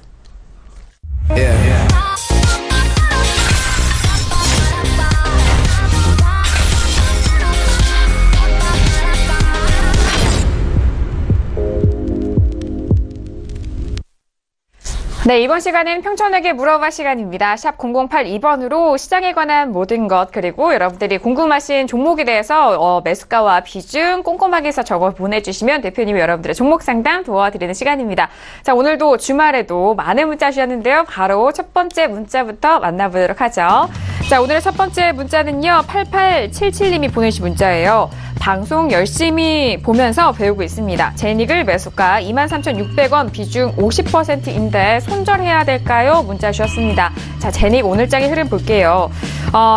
네, 이번 시간은 평촌에게 물어봐 시간입니다. 샵 0082번으로 시장에 관한 모든 것, 그리고 여러분들이 궁금하신 종목에 대해서 매수가와 비중 꼼꼼하게 해서 적어 보내주시면 대표님이 여러분들의 종목 상담 도와드리는 시간입니다. 자, 오늘도 주말에도 많은 문자 주셨는데요. 바로 첫 번째 문자부터 만나보도록 하죠. 자, 오늘의 첫 번째 문자는요. 8877님이 보내주신 문자예요. 방송 열심히 보면서 배우고 있습니다. 제닉을 매수가 23,600원, 비중 50%인데 손절해야 될까요? 문자 주셨습니다. 자, 제닉 오늘장의 흐름 볼게요.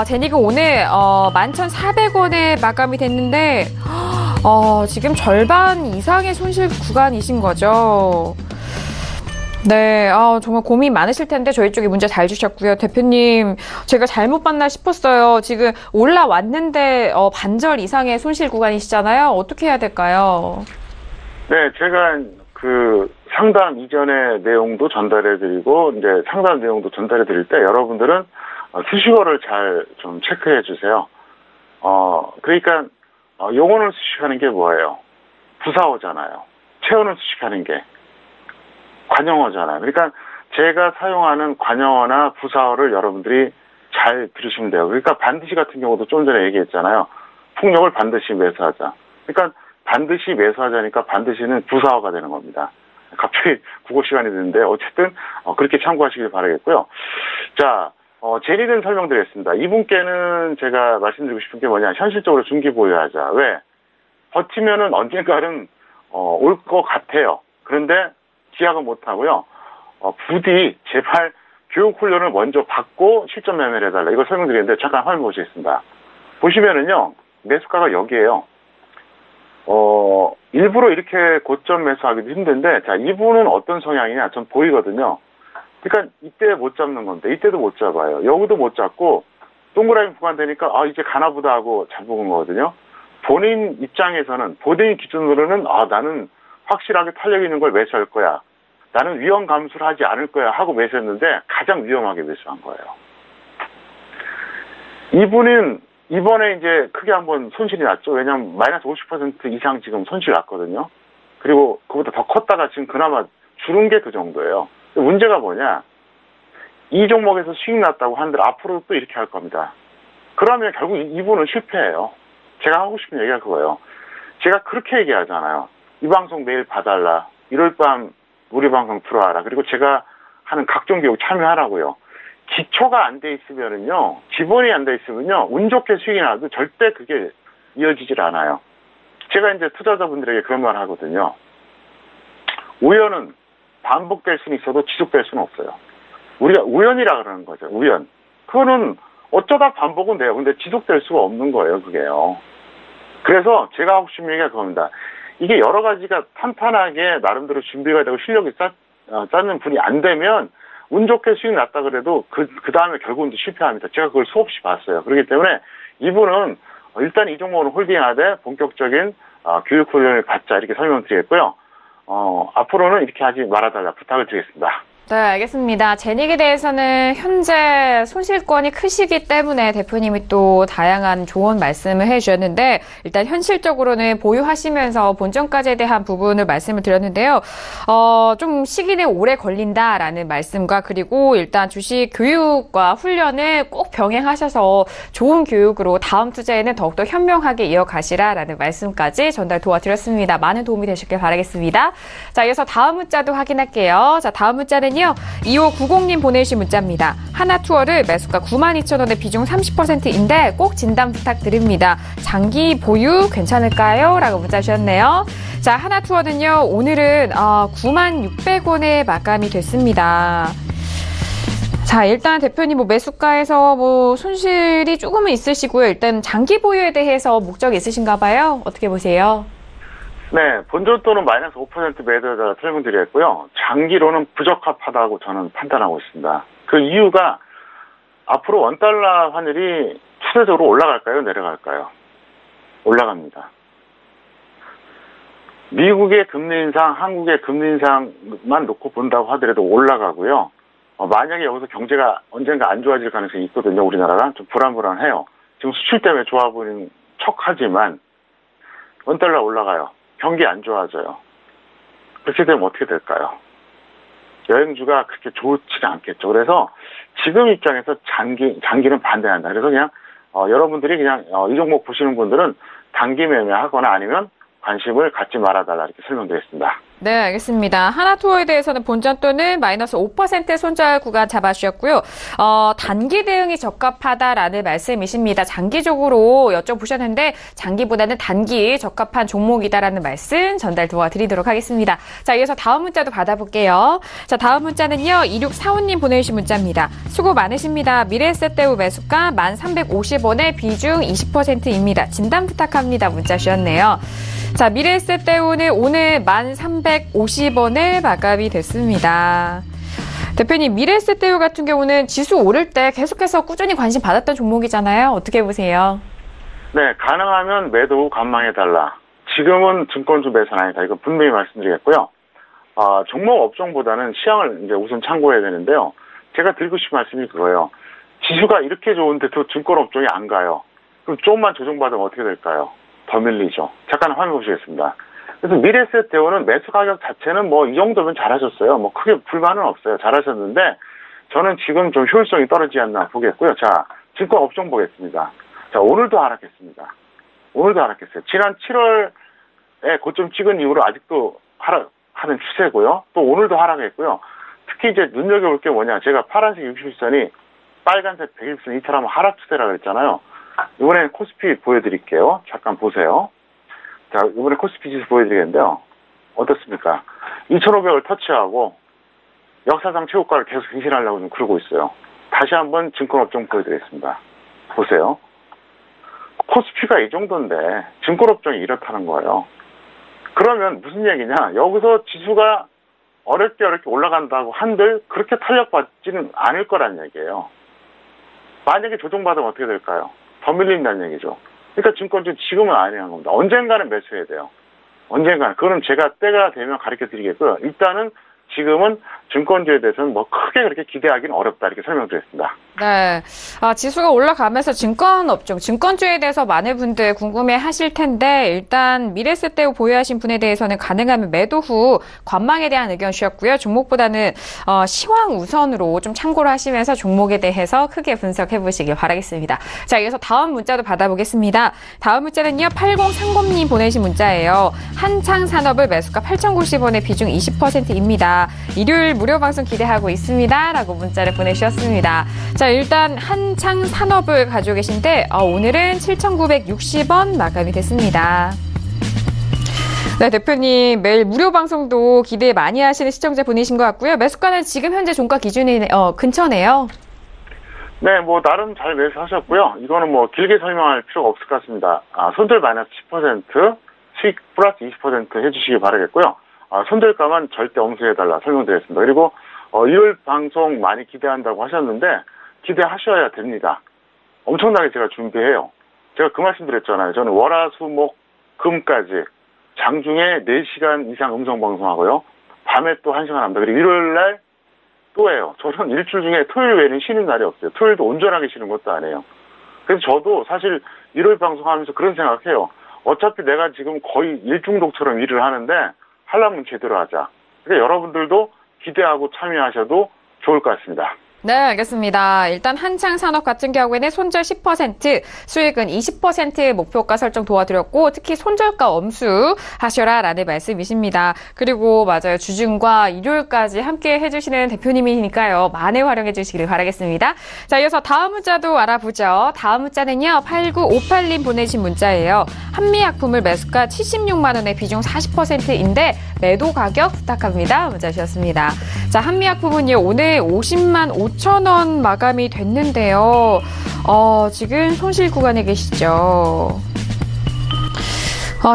제닉은 오늘 11,400원에 마감이 됐는데 지금 절반 이상의 손실 구간이신 거죠. 네, 정말 고민 많으실 텐데 저희 쪽에 문자 잘 주셨고요. 대표님, 제가 잘못 봤나 싶었어요. 지금 올라왔는데 반절 이상의 손실 구간이시잖아요. 어떻게 해야 될까요? 네, 제가 그 상담 이전의 내용도 전달해드리고 이제 상담 내용도 전달해드릴 때 여러분들은 수식어를 잘 좀 체크해 주세요. 그러니까 용어를 수식하는 게 뭐예요? 부사어잖아요. 체온을 수식하는 게 관용어잖아요. 그러니까 제가 사용하는 관용어나 부사어를 여러분들이 잘 들으시면 돼요. 그러니까 반드시 같은 경우도 좀 전에 얘기했잖아요. 풍력을 반드시 매수하자. 그러니까 반드시 매수하자니까 반드시는 부사어가 되는 겁니다. 갑자기 국어 시간이 됐는데 어쨌든 그렇게 참고하시길 바라겠고요. 자, 재리는 설명드리겠습니다. 이분께는 제가 말씀드리고 싶은 게 뭐냐, 현실적으로 중기 보유하자. 왜? 버티면은 언젠가는 올 것 같아요. 그런데 기약은 못하고요. 부디 제발 교육훈련을 먼저 받고 실전 매매를 해달라. 이걸 설명드리는데 잠깐 화면 보시겠습니다. 보시면은요, 매수가가 여기에요. 일부러 이렇게 고점 매수하기도 힘든데, 자, 이분은 어떤 성향이냐, 전 보이거든요. 그러니까 이때 못 잡는 건데, 이때도 못 잡아요. 여기도 못 잡고, 동그라미 구간되니까, 이제 가나보다 하고 잡은 거거든요. 본인 입장에서는, 본인 기준으로는, 나는 확실하게 탄력 있는 걸 매수할 거야. 나는 위험 감수를 하지 않을 거야 하고 매수했는데, 가장 위험하게 매수한 거예요. 이분은, 이번에 이제 크게 한번 손실이 났죠. 왜냐면 마이너스 50% 이상 지금 손실 났거든요. 그리고 그보다 더 컸다가 지금 그나마 줄은 게 그 정도예요. 문제가 뭐냐. 이 종목에서 수익 났다고 한들 앞으로 또 이렇게 할 겁니다. 그러면 결국 이분은 실패해요. 제가 하고 싶은 얘기가 그거예요. 제가 그렇게 얘기하잖아요. 이 방송 매일 봐달라. 1월 밤 우리 방송 들어와라. 그리고 제가 하는 각종 교육 참여하라고요. 기초가 안 돼 있으면은요, 기본이 안 돼 있으면요, 운 좋게 수익이 나도 절대 그게 이어지질 않아요. 제가 이제 투자자분들에게 그런 말 하거든요. 우연은 반복될 수는 있어도 지속될 수는 없어요. 우리가 우연이라 그러는 거죠. 우연. 그거는 어쩌다 반복은 돼요. 근데 지속될 수가 없는 거예요, 그게요. 그래서 제가 하고 싶은 얘기가 그겁니다. 이게 여러 가지가 탄탄하게 나름대로 준비가 되고 실력이 쌓는 분이 안 되면 운 좋게 수익 났다 그래도 그 다음에 결국은 실패합니다. 제가 그걸 수없이 봤어요. 그렇기 때문에 이분은 일단 이 종목은 홀딩하되 본격적인 교육 훈련을 받자 이렇게 설명드리겠고요. 앞으로는 이렇게 하지 말아달라 부탁을 드리겠습니다. 네, 알겠습니다. 제닉에 대해서는 현재 손실권이 크시기 때문에 대표님이 또 다양한 조언 말씀을 해주셨는데 일단 현실적으로는 보유하시면서 본전까지에 대한 부분을 말씀을 드렸는데요. 좀 시기는 오래 걸린다라는 말씀과 그리고 일단 주식 교육과 훈련을 꼭 병행하셔서 좋은 교육으로 다음 투자에는 더욱더 현명하게 이어가시라라는 말씀까지 전달 도와드렸습니다. 많은 도움이 되셨길 바라겠습니다. 자, 이어서 다음 문자도 확인할게요. 자, 다음 문자는 2590님 보내주신 문자입니다. 하나투어를 매수가 92,000원에 비중 30%인데 꼭 진단 부탁드립니다. 장기 보유 괜찮을까요? 라고 문자 주셨네요. 자, 하나투어는요, 오늘은 96,600원에 마감이 됐습니다. 자, 일단 대표님 매수가에서 손실이 조금은 있으시고요. 일단 장기 보유에 대해서 목적이 있으신가 봐요. 어떻게 보세요? 네, 본전 또는 마이너스 5% 매도에다가 설명드리겠고요. 장기로는 부적합하다고 저는 판단하고 있습니다. 그 이유가 앞으로 원달러 환율이 추세적으로 올라갈까요? 내려갈까요? 올라갑니다. 미국의 금리 인상, 한국의 금리 인상만 놓고 본다고 하더라도 올라가고요. 만약에 여기서 경제가 언젠가 안 좋아질 가능성이 있거든요. 우리나라가 좀 불안해요. 지금 수출 때문에 좋아 보이는 척하지만 원달러 올라가요. 경기 안 좋아져요. 그렇게 되면 어떻게 될까요? 여행주가 그렇게 좋지는 않겠죠. 그래서 지금 입장에서 장기는 반대한다. 그래서 그냥 여러분들이 그냥 이 종목 보시는 분들은 단기 매매하거나 아니면 관심을 갖지 말아달라 이렇게 설명드렸습니다. 네, 알겠습니다. 하나투어에 대해서는 본전 또는 마이너스 5% 손절 구간 잡아주셨고요. 단기 대응이 적합하다라는 말씀이십니다. 장기적으로 여쭤보셨는데 장기보다는 단기 적합한 종목이다라는 말씀 전달 도와드리도록 하겠습니다. 자, 이어서 다음 문자도 받아볼게요. 자, 다음 문자는요. 2645님 보내주신 문자입니다. 수고 많으십니다. 미래에셋대우 매수가 1,350원에 비중 20%입니다. 진단 부탁합니다. 문자 주셨네요. 자, 미래에셋대우는 오늘 1,350원에 마감이 됐습니다. 대표님, 미래에셋대우 같은 경우는 지수 오를 때 계속해서 꾸준히 관심 받았던 종목이잖아요. 어떻게 보세요? 네, 가능하면 매도 관망해달라. 지금은 증권주 매수는 아니다. 이거 분명히 말씀드리겠고요. 종목 업종보다는 시향을 이제 우선 참고해야 되는데요. 제가 드리고 싶은 말씀이 그거예요. 지수가 이렇게 좋은데도 증권 업종이 안 가요. 그럼 조금만 조정받으면 어떻게 될까요? 더 밀리죠. 잠깐 화면 보시겠습니다. 그래서 미래에셋대우는 매수 가격 자체는 이 정도면 잘하셨어요. 크게 불만은 없어요. 잘하셨는데 저는 지금 좀 효율성이 떨어지지 않나 보겠고요. 자, 증권 업종 보겠습니다. 자, 오늘도 하락했습니다. 오늘도 하락했어요. 지난 7월 고점 찍은 이후로 아직도 하락하는 추세고요. 또 오늘도 하락했고요. 특히 이제 눈여겨볼 게 뭐냐. 제가 파란색 60일선이 빨간색 100일선 이탈하면 하락 추세라고 그랬잖아요. 이번에는 코스피 보여드릴게요. 잠깐 보세요. 자, 이번에 코스피 지수 보여드리겠는데요. 어떻습니까? 2,500을 터치하고 역사상 최고가를 계속 갱신하려고 좀 그러고 있어요. 다시 한번 증권업종 보여드리겠습니다. 보세요. 코스피가 이 정도인데 증권업종이 이렇다는 거예요. 그러면 무슨 얘기냐? 여기서 지수가 어렵게 올라간다고 한들 그렇게 탄력받지는 않을 거란 얘기예요. 만약에 조정받으면 어떻게 될까요? 더 밀린다는 얘기죠. 그러니까 증권주 지금은 아니라는 겁니다. 언젠가는 매수해야 돼요. 언젠가는. 그거는 제가 때가 되면 가르쳐 드리겠고요. 일단은 지금은 증권주에 대해서는 뭐 크게 그렇게 기대하기는 어렵다 이렇게 설명드렸습니다. 네. 지수가 올라가면서 증권업종, 증권주에 대해서 많은 분들 궁금해 하실 텐데, 일단 미래세대우 보유하신 분에 대해서는 가능하면 매도 후 관망에 대한 의견 주셨고요. 종목보다는 시황 우선으로 좀 참고를 하시면서 종목에 대해서 크게 분석해 보시길 바라겠습니다. 자, 이어서 다음 문자도 받아보겠습니다. 다음 문자는요, 8030님 보내신 문자예요. 한창산업을 매수가 8,090원에 비중 20%입니다. 일요일 무료 방송 기대하고 있습니다. 라고 문자를 보내주셨습니다. 자, 일단 한창산업을 가지고 계신데 오늘은 7,960원 마감이 됐습니다. 네, 대표님 매일 무료 방송도 기대 많이 하시는 시청자분이신 것 같고요. 매수가는 지금 현재 종가 기준이 근처네요. 네, 뭐 나름 잘 매수하셨고요. 이거는 뭐 길게 설명할 필요가 없을 것 같습니다. 손절 마이너스 10%, 수익 플러스 20% 해주시기 바라겠고요. 손절가만 절대 엄수해달라 설명드렸습니다. 그리고 일요일 방송 많이 기대한다고 하셨는데 기대하셔야 됩니다. 엄청나게 제가 준비해요. 제가 그 말씀 드렸잖아요. 저는 월화수목 금까지 장중에 4시간 이상 음성방송하고요. 밤에 또 1시간 합니다. 그리고 일요일날 또 해요. 저는 일주일 중에 토요일 외에는 쉬는 날이 없어요. 토요일도 온전하게 쉬는 것도 아니에요. 그래서 저도 사실 일요일 방송하면서 그런 생각해요. 어차피 내가 지금 거의 일중독처럼 일을 하는데 하려면 제대로 하자. 그러니까 여러분들도 기대하고 참여하셔도 좋을 것 같습니다. 네, 알겠습니다. 일단 한창산업 같은 경우에는 손절 10%, 수익은 20% 목표가 설정 도와드렸고 특히 손절가 엄수하셔라 라는 말씀이십니다. 그리고 맞아요. 주중과 일요일까지 함께 해주시는 대표님이니까요. 많이 활용해 주시길 바라겠습니다. 자, 이어서 다음 문자도 알아보죠. 다음 문자는요. 8958님 보내신 문자예요. 한미약품을 매수가 76만 원에 비중 40%인데 매도 가격 부탁합니다. 문자 주셨습니다. 자, 한미약품은요. 오늘 50만 5천 원 마감이 됐는데요. 지금 손실 구간에 계시죠.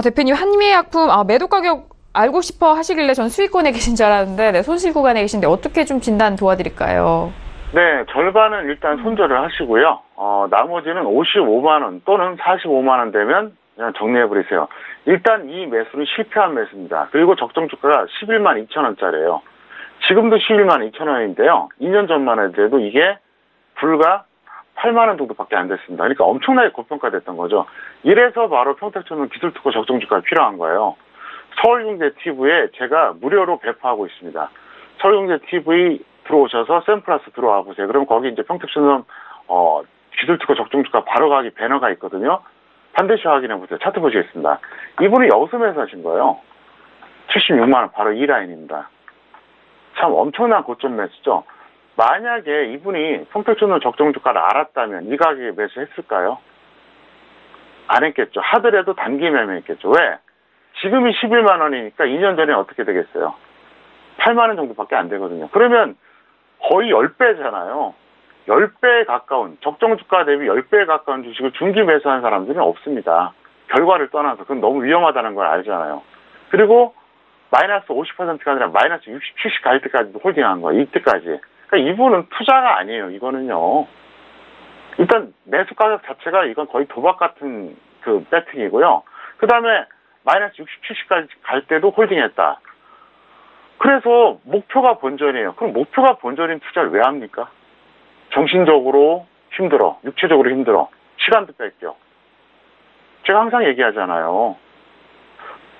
대표님 한미약품 매도 가격 알고 싶어 하시길래 전 수익권에 계신 줄 알았는데 네, 손실 구간에 계신데 어떻게 좀 진단 도와드릴까요? 네, 절반은 일단 손절을 하시고요. 나머지는 55만 원 또는 45만 원 되면 그냥 정리해버리세요. 일단 이 매수는 실패한 매수입니다. 그리고 적정 주가가 11만 2천 원짜리예요. 지금도 11만 2천 원인데요. 2년 전만 해도 이게 불과 8만 원 정도밖에 안 됐습니다. 그러니까 엄청나게 고평가됐던 거죠. 이래서 바로 평택촌은 기술특허 적정주가가 필요한 거예요. 서울경제 TV에 제가 무료로 배포하고 있습니다. 서울경제 TV 들어오셔서 샘플러스 들어와 보세요. 그럼 거기 이제 평택촌은 기술특허 적정주가 바로 가기 배너가 있거든요. 반드시 확인해 보세요. 차트 보시겠습니다. 이분이 여기서 매수하신 거예요. 76만 원 바로 이 라인입니다. 참 엄청난 고점 매수죠. 만약에 이분이 평택촌은 적정주가를 알았다면 이 가격에 매수했을까요? 안 했겠죠. 하더라도 단기 매매했겠죠. 왜? 지금이 11만 원이니까 2년 전에 어떻게 되겠어요? 8만 원 정도밖에 안 되거든요. 그러면 거의 10배잖아요. 10배에 가까운, 적정주가 대비 10배에 가까운 주식을 중기 매수한 사람들은 없습니다. 결과를 떠나서 그건 너무 위험하다는 걸 알잖아요. 그리고 마이너스 50%가 아니라 마이너스 60, 70 갈 때까지도 홀딩한 거예요. 이때까지. 그러니까 이분은 투자가 아니에요. 이거는요. 일단 매수 가격 자체가 이건 거의 도박 같은 그 배팅이고요. 그 다음에 마이너스 60, 70까지 갈 때도 홀딩했다. 그래서 목표가 본전이에요. 그럼 목표가 본전인 투자를 왜 합니까? 정신적으로 힘들어. 육체적으로 힘들어. 시간도 뺏겨. 제가 항상 얘기하잖아요.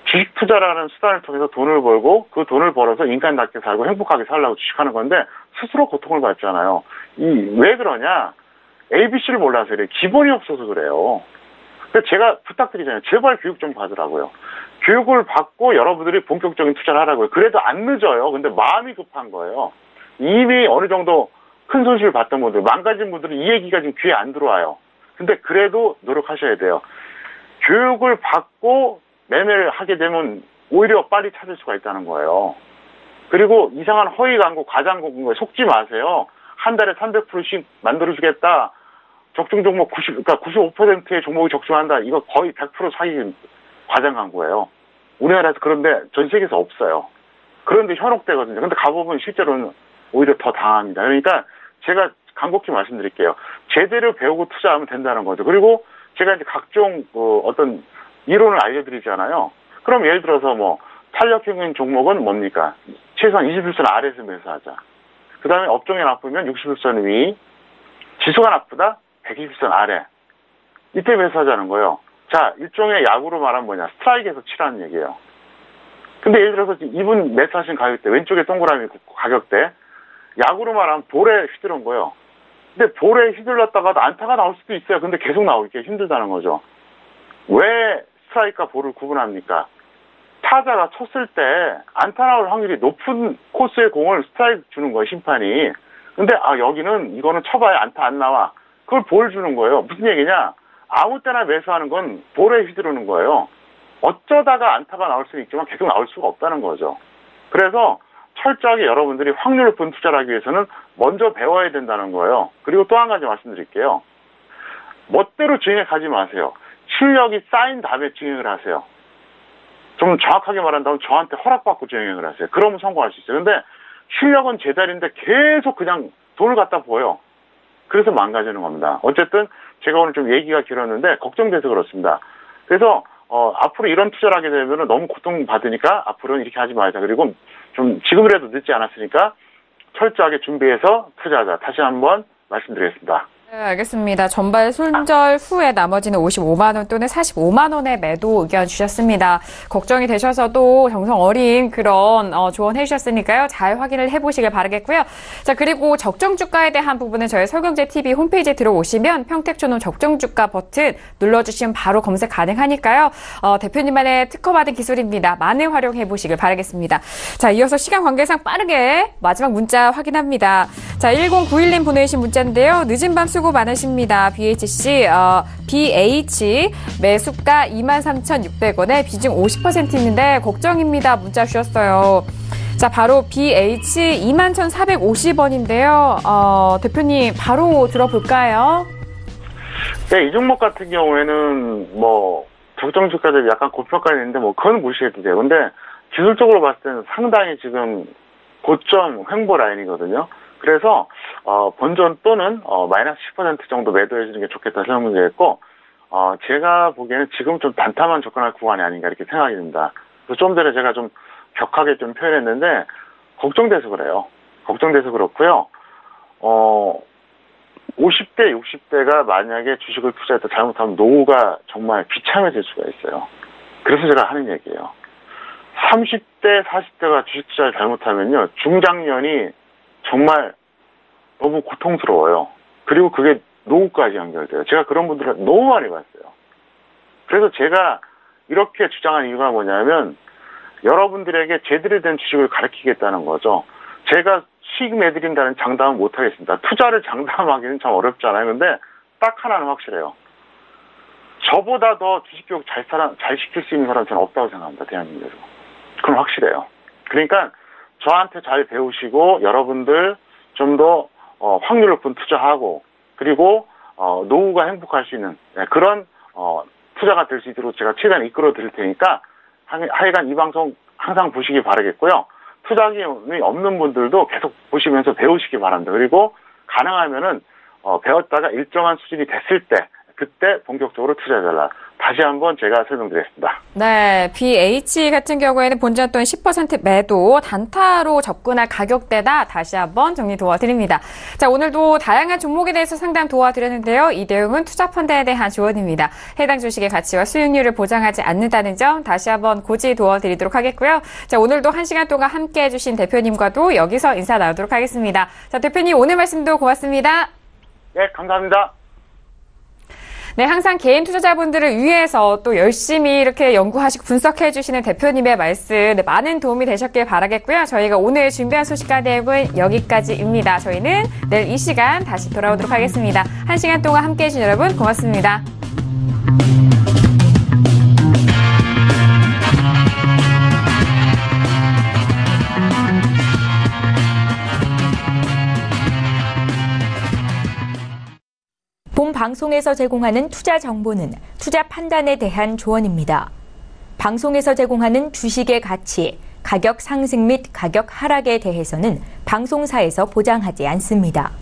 주식 투자라는 수단을 통해서 돈을 벌고 그 돈을 벌어서 인간답게 살고 행복하게 살려고 주식하는 건데 스스로 고통을 받잖아요. 왜 그러냐? ABC를 몰라서 그래요. 기본이 없어서 그래요. 그러니까 제가 부탁드리잖아요. 제발 교육 좀 받으라고요. 교육을 받고 여러분들이 본격적인 투자를 하라고요. 그래도 안 늦어요. 근데 마음이 급한 거예요. 이미 어느 정도 큰 손실을 봤던 분들, 망가진 분들은 이 얘기가 지금 귀에 안 들어와요. 근데 그래도 노력하셔야 돼요. 교육을 받고 매매를 하게 되면 오히려 빨리 찾을 수가 있다는 거예요. 그리고 이상한 허위 광고, 과장 광고에 속지 마세요. 한 달에 300%씩 만들어주겠다. 적중 종목 95%의 종목이 적중한다. 이거 거의 100% 사기 과장 광고예요. 우리나라에서 그런데 전 세계에서 없어요. 그런데 현혹되거든요. 근데 가보면 실제로는 오히려 더 당합니다. 그러니까 제가 간곡히 말씀드릴게요. 제대로 배우고 투자하면 된다는 거죠. 그리고 제가 이제 각종 어떤 이론을 알려드리잖아요. 그럼 예를 들어서 뭐 탄력형인 종목은 뭡니까? 최소한 21선 아래에서 매수하자. 그 다음에 업종이 나쁘면 61선 위, 지수가 나쁘다? 120선 아래. 이때 매수하자는 거예요. 자, 일종의 야구로 말하면 뭐냐? 스트라이크에서 치라는 얘기예요. 근데 예를 들어서 이분 매수하신 가격대, 왼쪽에 동그라미 가격대, 야구로 말하면 볼에 휘두른 거예요. 근데 볼에 휘둘렀다가도 안타가 나올 수도 있어요. 근데 계속 나오기 힘들다는 거죠. 왜 스트라이크와 볼을 구분합니까? 타자가 쳤을 때 안타 나올 확률이 높은 코스의 공을 스트라이크 주는 거예요, 심판이. 근데 여기는 이거는 쳐봐야 안타 안 나와. 그걸 볼 주는 거예요. 무슨 얘기냐? 아무 때나 매수하는 건 볼에 휘두르는 거예요. 어쩌다가 안타가 나올 수는 있지만 계속 나올 수가 없다는 거죠. 그래서 철저하게 여러분들이 확률 높은 투자를 하기 위해서는 먼저 배워야 된다는 거예요. 그리고 또 한 가지 말씀드릴게요. 멋대로 진행해 가지 마세요. 실력이 쌓인 다음에 진행을 하세요. 좀 정확하게 말한다면 저한테 허락받고 진행을 하세요. 그러면 성공할 수 있어요. 근데 실력은 제자리인데 계속 그냥 돈을 갖다 보여. 그래서 망가지는 겁니다. 어쨌든 제가 오늘 좀 얘기가 길었는데 걱정돼서 그렇습니다. 그래서 앞으로 이런 투자를 하게 되면 너무 고통받으니까 앞으로는 이렇게 하지 말자. 그리고 좀 지금이라도 늦지 않았으니까 철저하게 준비해서 투자하자. 다시 한번 말씀드리겠습니다. 네, 알겠습니다. 전발 손절 후에 나머지는 55만 원 또는 45만 원의 매도 의견 주셨습니다. 걱정이 되셔서도 정성 어린 그런 조언해 주셨으니까요. 잘 확인을 해보시길 바라겠고요. 자, 그리고 적정주가에 대한 부분은 저희 설경제TV 홈페이지에 들어오시면 평택초놈 적정주가 버튼 눌러주시면 바로 검색 가능하니까요. 대표님만의 특허받은 기술입니다. 많이 활용해 보시길 바라겠습니다. 자, 이어서 시간 관계상 빠르게 마지막 문자 확인합니다. 자, 1091님 보내주신 문자인데요. 늦은 밤 수고 많으십니다. BHC, BH 매수가 23,600원에 비중 50% 있는데 걱정입니다. 문자 주셨어요. 자, 바로 BH 21,450원인데요. 대표님 바로 들어볼까요? 네, 이 종목 같은 경우에는 뭐 적정주가 대비 약간 고평가가 있는데 뭐 그건 무시해도 돼요. 근데 기술적으로 봤을 때는 상당히 지금 고점 횡보 라인이거든요. 그래서 본전 또는 마이너스 10% 정도 매도해 주는 게 좋겠다 설명드렸고 제가 보기에는 지금 좀 단타만 접근할 구간이 아닌가 이렇게 생각이 듭니다. 그래서 좀 전에 제가 좀 격하게 좀 표현했는데 걱정돼서 그래요. 걱정돼서 그렇고요. 50대, 60대가 만약에 주식을 투자했다 잘못하면 노후가 정말 비참해질 수가 있어요. 그래서 제가 하는 얘기예요. 30대, 40대가 주식 투자를 잘못하면요. 중장년이 정말 너무 고통스러워요. 그리고 그게 노후까지 연결돼요. 제가 그런 분들을 너무 많이 봤어요. 그래서 제가 이렇게 주장한 이유가 뭐냐면 여러분들에게 제대로 된 주식을 가르치겠다는 거죠. 제가 수익 내드린다는 장담은 못하겠습니다. 투자를 장담하기는 참 어렵잖아요. 근데 딱 하나는 확실해요. 저보다 더 주식 교육 잘 시킬 수 있는 사람은 저는 없다고 생각합니다. 대한민국에서. 그건 확실해요. 그러니까 저한테 잘 배우시고 여러분들 좀 더 확률 높은 투자하고 그리고 노후가 행복할 수 있는 그런 투자가 될 수 있도록 제가 최대한 이끌어 드릴 테니까 하여간 이 방송 항상 보시기 바라겠고요. 투자금이 없는 분들도 계속 보시면서 배우시기 바랍니다. 그리고 가능하면은 배웠다가 일정한 수준이 됐을 때 그때 본격적으로 투자해달라. 다시 한번 제가 설명드리겠습니다. 네, BH 같은 경우에는 본전 또는 10% 매도, 단타로 접근할 가격대다. 다시 한번 정리 도와드립니다. 자, 오늘도 다양한 종목에 대해서 상담 도와드렸는데요. 이 내용은 투자펀드에 대한 조언입니다. 해당 주식의 가치와 수익률을 보장하지 않는다는 점 다시 한번 고지 도와드리도록 하겠고요. 자, 오늘도 1시간 동안 함께해 주신 대표님과도 여기서 인사 나누도록 하겠습니다. 자, 대표님 오늘 말씀도 고맙습니다. 네, 감사합니다. 네, 항상 개인 투자자분들을 위해서 또 열심히 이렇게 연구하시고 분석해 주시는 대표님의 말씀 네, 많은 도움이 되셨길 바라겠고요. 저희가 오늘 준비한 소식가대역은 여기까지입니다. 저희는 내일 이 시간 다시 돌아오도록 하겠습니다. 1시간 동안 함께해 주신 여러분 고맙습니다. 본 방송에서 제공하는 투자 정보는 투자 판단에 대한 조언입니다. 방송에서 제공하는 주식의 가치, 가격 상승 및 가격 하락에 대해서는 방송사에서 보장하지 않습니다.